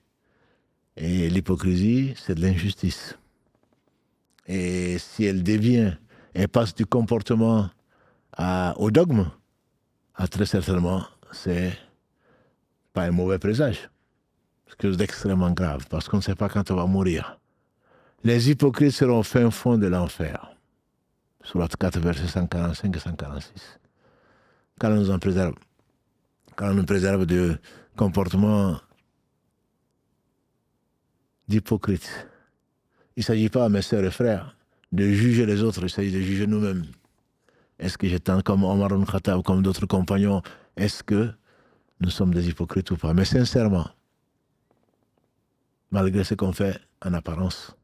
Et l'hypocrisie, c'est de l'injustice. Et si elle devient, elle passe du comportement au dogme, très certainement, c'est pas un mauvais présage. C'est quelque chose d'extrêmement grave, parce qu'on ne sait pas quand on va mourir. Les hypocrites seront au fin fond de l'enfer. Surat 4, versets 145 et 146. Qu'Allah nous en préserve. Qu'Allah nous préserve de comportements d'hypocrites. Il ne s'agit pas, mes sœurs et frères, de juger les autres, il s'agit de juger nous-mêmes. Est-ce que j'étais comme Omar ibn Khattab, comme d'autres compagnons, est-ce que nous sommes des hypocrites ou pas? Mais sincèrement, malgré ce qu'on fait en apparence,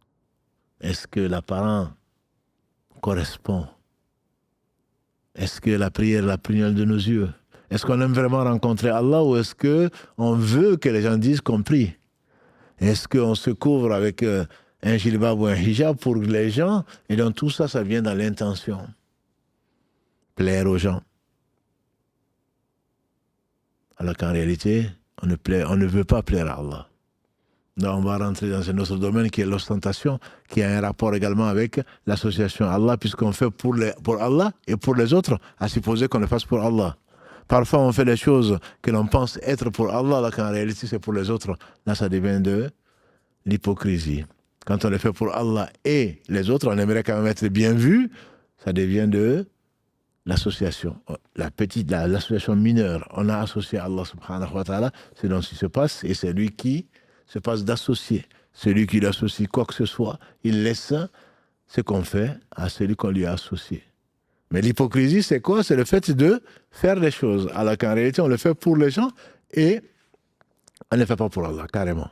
est-ce que l'apparent correspond? Est-ce que la prière est la prière de nos yeux? Est-ce qu'on aime vraiment rencontrer Allah ou est-ce qu'on veut que les gens disent qu'on prie? Est-ce qu'on se couvre avec un jilbab ou un hijab pour les gens? Et donc tout ça, ça vient dans l'intention. Plaire aux gens. Alors qu'en réalité, on ne veut pas plaire à Allah. Donc on va rentrer dans un autre domaine qui est l'ostentation, qui a un rapport également avec l'association à Allah, puisqu'on fait pour Allah et pour les autres, à supposer qu'on le fasse pour Allah. Parfois on fait des choses que l'on pense être pour Allah, alors qu'en réalité c'est pour les autres. Là ça devient de l'hypocrisie. Quand on le fait pour Allah et les autres, on aimerait quand même être bien vu, ça devient de l'association. L'association mineure, on a associé à Allah subhanahu wa ta'ala, c'est donc ce qui se passe, et c'est lui qui se passe d'associer. Celui qui l'associe quoi que ce soit, il laisse ce qu'on fait à celui qu'on lui a associé. Mais l'hypocrisie, c'est quoi? C'est le fait de faire les choses, alors qu'en réalité, on le fait pour les gens et on ne le fait pas pour Allah, carrément.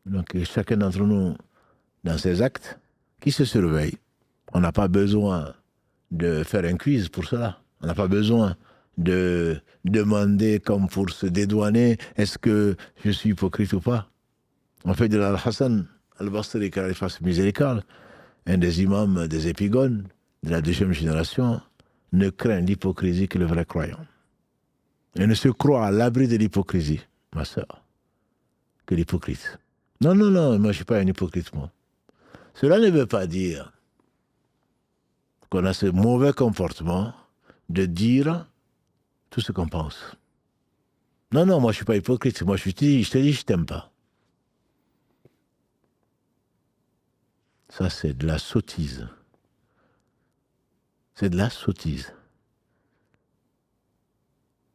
Donc, chacun d'entre nous, dans ses actes, qui se surveille. On n'a pas besoin de faire un quiz pour cela. On n'a pas besoin de demander comme pour se dédouaner, est-ce que je suis hypocrite ou pas? On fait de Al-Hassan al-Basri, car il fasse miséricorde, un des imams des épigones de la deuxième génération, ne craint l'hypocrisie que le vrai croyant. Et ne se croit à l'abri de l'hypocrisie, ma sœur, que l'hypocrite. Non, moi je ne suis pas un hypocrite, moi. Cela ne veut pas dire qu'on a ce mauvais comportement de dire tout ce qu'on pense. Non, moi je ne suis pas hypocrite. Moi je te dis, je t'aime pas. Ça, c'est de la sottise. C'est de la sottise.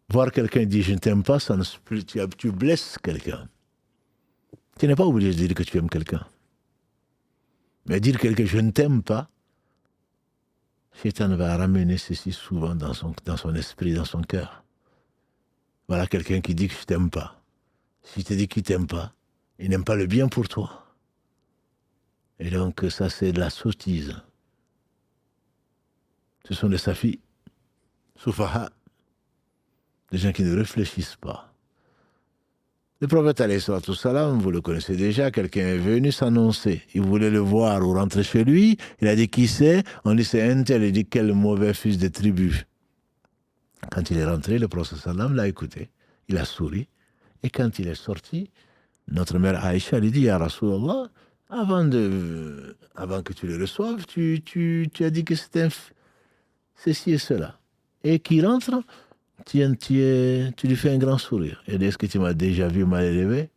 Voir quelqu'un dire je ne t'aime pas, ça tu blesses quelqu'un. Tu n'es pas obligé de dire que tu aimes quelqu'un. Mais dire quelqu'un je ne t'aime pas, Shaitan va ramener ceci souvent dans son esprit, dans son cœur. Voilà quelqu'un qui dit que je ne t'aime pas. Si tu dis qu'il ne t'aime pas, il n'aime pas le bien pour toi. Et donc ça c'est de la sottise. Ce sont des safis, soufaha, des gens qui ne réfléchissent pas. Le prophète alayhi salatu salam, vous le connaissez déjà, quelqu'un est venu s'annoncer. Il voulait le voir ou rentrer chez lui. Il a dit qui c'est? On dit c'est un tel. Il dit quel mauvais fils de tribu. Quand il est rentré, le prophète sallam l'a écouté. Il a souri. Et quand il est sorti, notre mère Aïcha lui dit Ya Rasulallah, avant que tu le reçoives, tu as dit que c'était ceci et cela. Et qu'il rentre, tu lui fais un grand sourire. Et est-ce que tu m'as déjà vu mal élevé?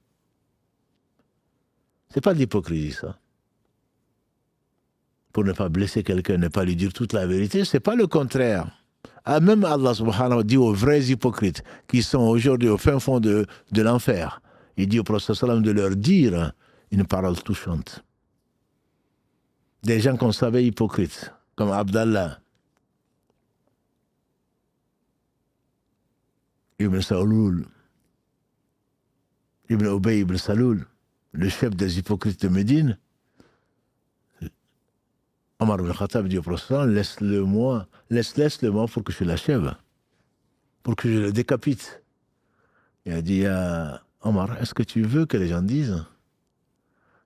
C'est pas de l'hypocrisie, ça. Pour ne pas blesser quelqu'un, ne pas lui dire toute la vérité, c'est pas le contraire. Même Allah subhanahu wa ta'ala dit aux vrais hypocrites qui sont aujourd'hui au fin fond de l'enfer, il dit au prophète sallam de leur dire une parole touchante. Des gens qu'on savait hypocrites, comme Abdallah Ibn Saoul, Ibn Ubay Ibn Saloul, le chef des hypocrites de Médine, Omar ibn Khattab dit au prophète, laisse-le-moi pour que je l'achève, pour que je le décapite. Il a dit à Omar, est-ce que tu veux que les gens disent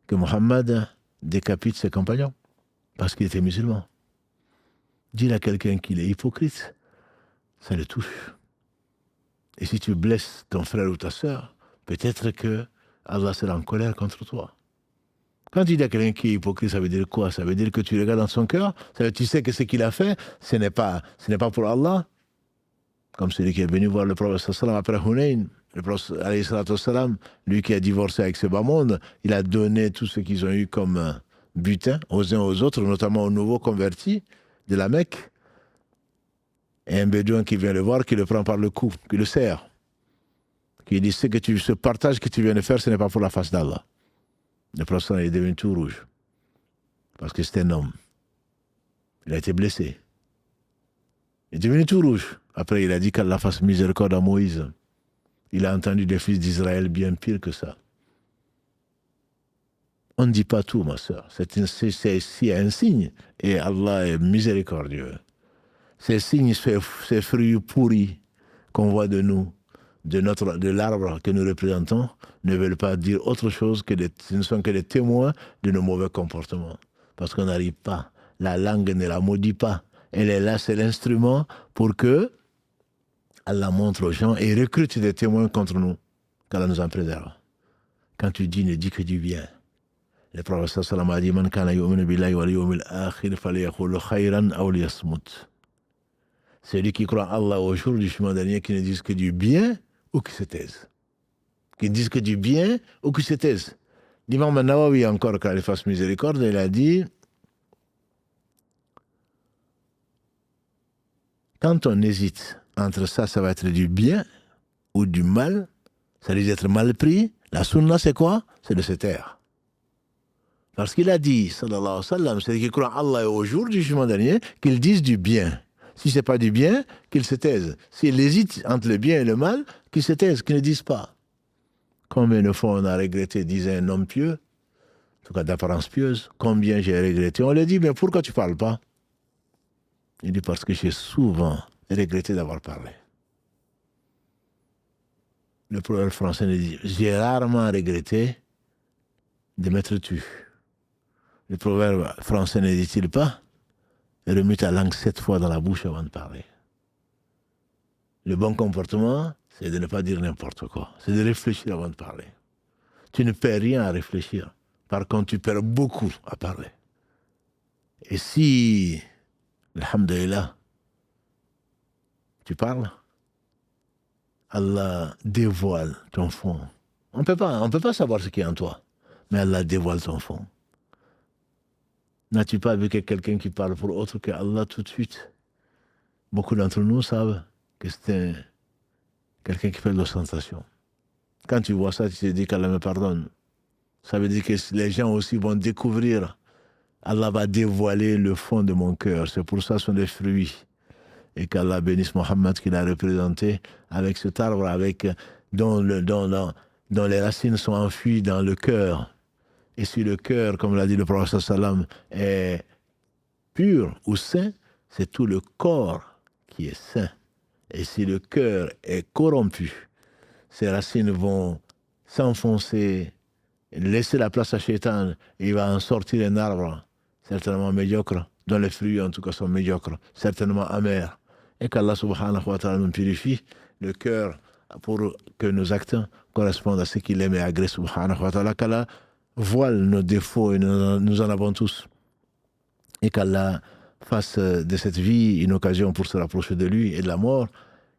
que Mohammed décapite ses compagnons parce qu'il était musulman. Dire à quelqu'un qu'il est hypocrite, ça le touche. Et si tu blesses ton frère ou ta sœur, peut-être que Allah sera en colère contre toi. Quand tu dis à quelqu'un qui est hypocrite, ça veut dire quoi? Ça veut dire que tu regardes dans son cœur, tu sais que ce qu'il a fait, ce n'est pas pour Allah. Comme celui qui est venu voir le prophète sallam après Hunayn, le prophète alayhi salatu wassalam, lui qui a divorcé avec ce bas monde, il a donné tout ce qu'ils ont eu comme butin aux uns aux autres, notamment aux nouveaux convertis de la Mecque. Et un bédouin qui vient le voir, qui le prend par le cou, qui le serre, qui dit ce partage que tu viens de faire, ce n'est pas pour la face d'Allah. Le prophète est devenu tout rouge, parce que c'est un homme. Il a été blessé. Il est devenu tout rouge. Après, il a dit qu'Allah fasse miséricorde à Moïse. Il a entendu des fils d'Israël bien pire que ça. On ne dit pas tout, ma soeur. C'est un signe. Et Allah est miséricordieux. Ces signes, ces fruits pourris qu'on voit de nous, de l'arbre que nous représentons, ne veulent pas dire autre chose ce ne sont que des témoins de nos mauvais comportements. Parce qu'on n'arrive pas. La langue ne la maudit pas. Elle est là, c'est l'instrument pour que Allah montre aux gens et recrute des témoins contre nous, qu'Allah nous en préserve. Quand tu dis, ne dis que du bien. Le prophète sallallahu alayhi wa sallam a dit, Man kana yu'minu billahi wal yawmil akhir falyaqul khayran aw liyasmut. Celui qui croit en Allah au jour du jugement dernier, qui ne dise que du bien ou qui se taise. Qui ne dise que du bien ou qui se taise. L'imam Nawawi encore, quand il fasse miséricorde, il a dit, quand on hésite entre ça va être du bien ou du mal, ça risque d'être mal pris. La sunna, c'est quoi? C'est de se taire. Parce qu'il a dit, sallallahu alayhi wa sallam, c'est qu'il croit en Allah et au jour du jugement dernier, qu'il dise du bien. Si ce n'est pas du bien, qu'il se taise. S'il hésite entre le bien et le mal, qu'il se taise, qu'il ne dise pas. Combien de fois on a regretté, disait un homme pieux, en tout cas d'apparence pieuse, combien j'ai regretté. On lui dit, mais pourquoi tu ne parles pas? Il dit, parce que j'ai souvent regretté d'avoir parlé. Le proverbe français dit, j'ai rarement regretté de m'être tu. Le proverbe français ne dit-il pas, remue ta langue 7 fois dans la bouche avant de parler. Le bon comportement, c'est de ne pas dire n'importe quoi. C'est de réfléchir avant de parler. Tu ne perds rien à réfléchir. Par contre, tu perds beaucoup à parler. Et si, alhamdulillah, tu parles, Allah dévoile ton fond. On peut pas savoir ce qui est en toi, mais Allah dévoile ton fond. N'as-tu pas vu que quelqu'un qui parle pour autre que Allah tout de suite? Beaucoup d'entre nous savent que c'est quelqu'un qui fait de l'ostentation. Quand tu vois ça, tu te dis qu'Allah me pardonne. Ça veut dire que les gens aussi vont découvrir. Allah va dévoiler le fond de mon cœur. C'est pour ça que ce sont des fruits. Et qu'Allah bénisse Mohammed qui l'a représenté avec cet arbre dont les racines sont enfuies dans le cœur. Et si le cœur, comme l'a dit le prophète sallam, est pur ou saint, c'est tout le corps qui est saint. Et si le cœur est corrompu, ces racines vont s'enfoncer, laisser la place à Shaitan, et il va en sortir un arbre, certainement médiocre, dont les fruits en tout cas sont médiocres, certainement amers. Et qu'Allah subhanahu wa ta'ala nous purifie le cœur pour que nos actes correspondent à ce qu'il aime et agrée subhanahu wa ta'ala, qu'Allah voile nos défauts et nous en avons tous. Et qu'Allah fasse de cette vie une occasion pour se rapprocher de lui et de la mort,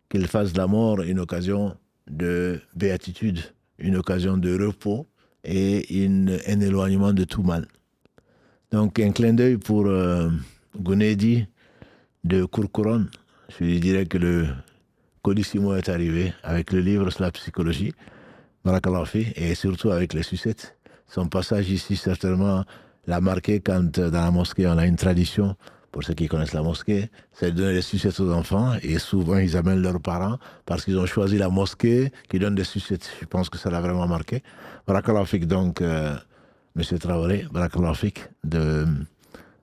qu'il fasse de la mort une occasion de béatitude, une occasion de repos et un éloignement de tout mal. Donc un clin d'œil pour Gunedi de Courcouronne. Je lui dirais que le Codissimo est arrivé avec le livre sur la psychologie, Barakallahu fi, et surtout avec les sucettes. Son passage ici, certainement, l'a marqué quand dans la mosquée, on a une tradition, pour ceux qui connaissent la mosquée, c'est de donner des sucettes aux enfants, et souvent ils amènent leurs parents, parce qu'ils ont choisi la mosquée qui donne des sucettes. Je pense que ça l'a vraiment marqué. Barakallahu fik, donc, M. Traoré, Barakallahu fik, de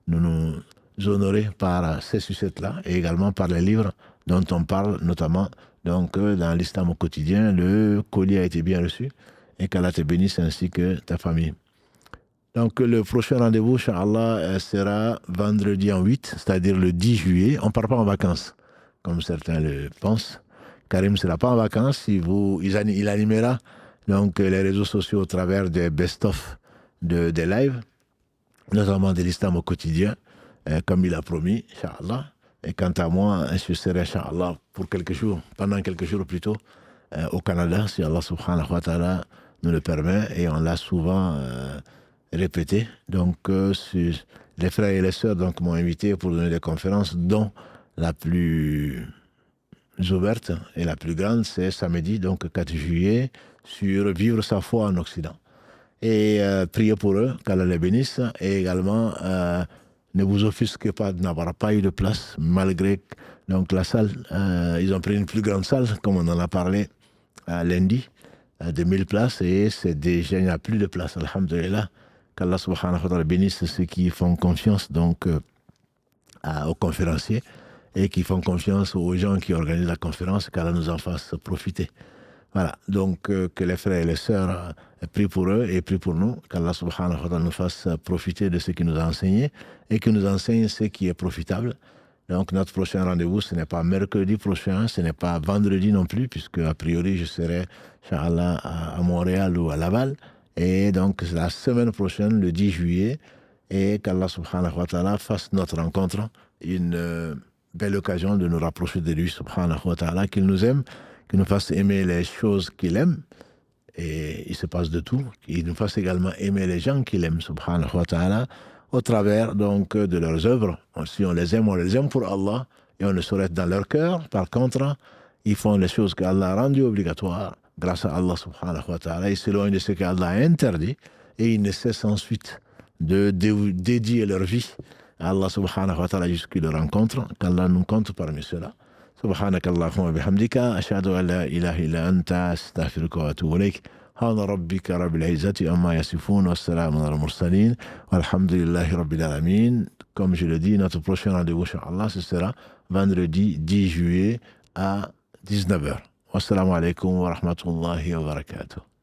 nous honorer par ces sucettes-là, et également par les livres dont on parle, notamment donc, dans l'islam au quotidien. Le colis a été bien reçu, et qu'Allah te bénisse ainsi que ta famille. Donc, le prochain rendez-vous, Inch'Allah, sera vendredi en 8, c'est-à-dire le 10 juillet. On ne part pas en vacances, comme certains le pensent. Karim ne sera pas en vacances. Il animera donc, les réseaux sociaux au travers des best-of des lives, notamment de l'islam au quotidien, comme il a promis, Inch'Allah. Et quant à moi, je serai, Inch'Allah, pour quelques jours, pendant quelques jours plutôt, au Canada, si Allah subhanahu wa ta'ala nous le permet. Et on l'a souvent répété. Donc, les frères et les sœurs donc, m'ont invité pour donner des conférences, dont la plus ouverte et la plus grande, c'est samedi, donc 4 juillet, sur vivre sa foi en Occident. Et priez pour eux, qu'Allah les bénisse, et également ne vous offusquez pas de n'avoir pas eu de place, malgré donc, la salle. Ils ont pris une plus grande salle, comme on en a parlé lundi, de 1000 places, et c'est déjà, il n'y a plus de place, alhamdulillah. Qu'Allah subhanahu wa ta'ala bénisse ceux qui font confiance donc, aux conférenciers et qui font confiance aux gens qui organisent la conférence, qu'Allah nous en fasse profiter. Voilà, donc que les frères et les sœurs prient pour eux et prient pour nous, qu'Allah subhanahu wa ta'ala nous fasse profiter de ce qu'il nous a enseigné et qu'il nous enseigne ce qui est profitable. Donc notre prochain rendez-vous, ce n'est pas mercredi prochain, ce n'est pas vendredi non plus, puisque a priori je serai, Inch'Allah, à Montréal ou à Laval. Et donc c'est la semaine prochaine, le 10 juillet, et qu'Allah subhanahu wa ta'ala fasse notre rencontre une belle occasion de nous rapprocher de lui subhanahu wa ta'ala, qu'il nous aime, qu'il nous fasse aimer les choses qu'il aime, et il se passe de tout, qu'il nous fasse également aimer les gens qu'il aime subhanahu wa ta'ala, au travers donc de leurs œuvres. Si on les aime pour Allah, et on le saurait dans leur cœur. Par contre, ils font les choses qu'Allah a rendues obligatoires, grâce à Allah subhanahu wa ta'ala, ils s'éloignent de ce qu'Allah a interdit, et ils ne cessent ensuite de dédier leur vie à Allah subhanahu wa ta'ala jusqu'à le rencontre, qu'Allah nous compte parmi ceux-là. سبحانك اللهم وبحمدك أشهد أن لا إله إلا أنت أستغفرك وأتوب إليك سبحان ربك رب العزة عما يصفون والسلام على المرسلين والحمد لله رب العالمين. Comme je le dis, notre prochain rendez-vous, Inch'Allah, ce sera vendredi 10 juillet à 19h. Wassalamu alaikum wa rahmatullahi wa barakatuh.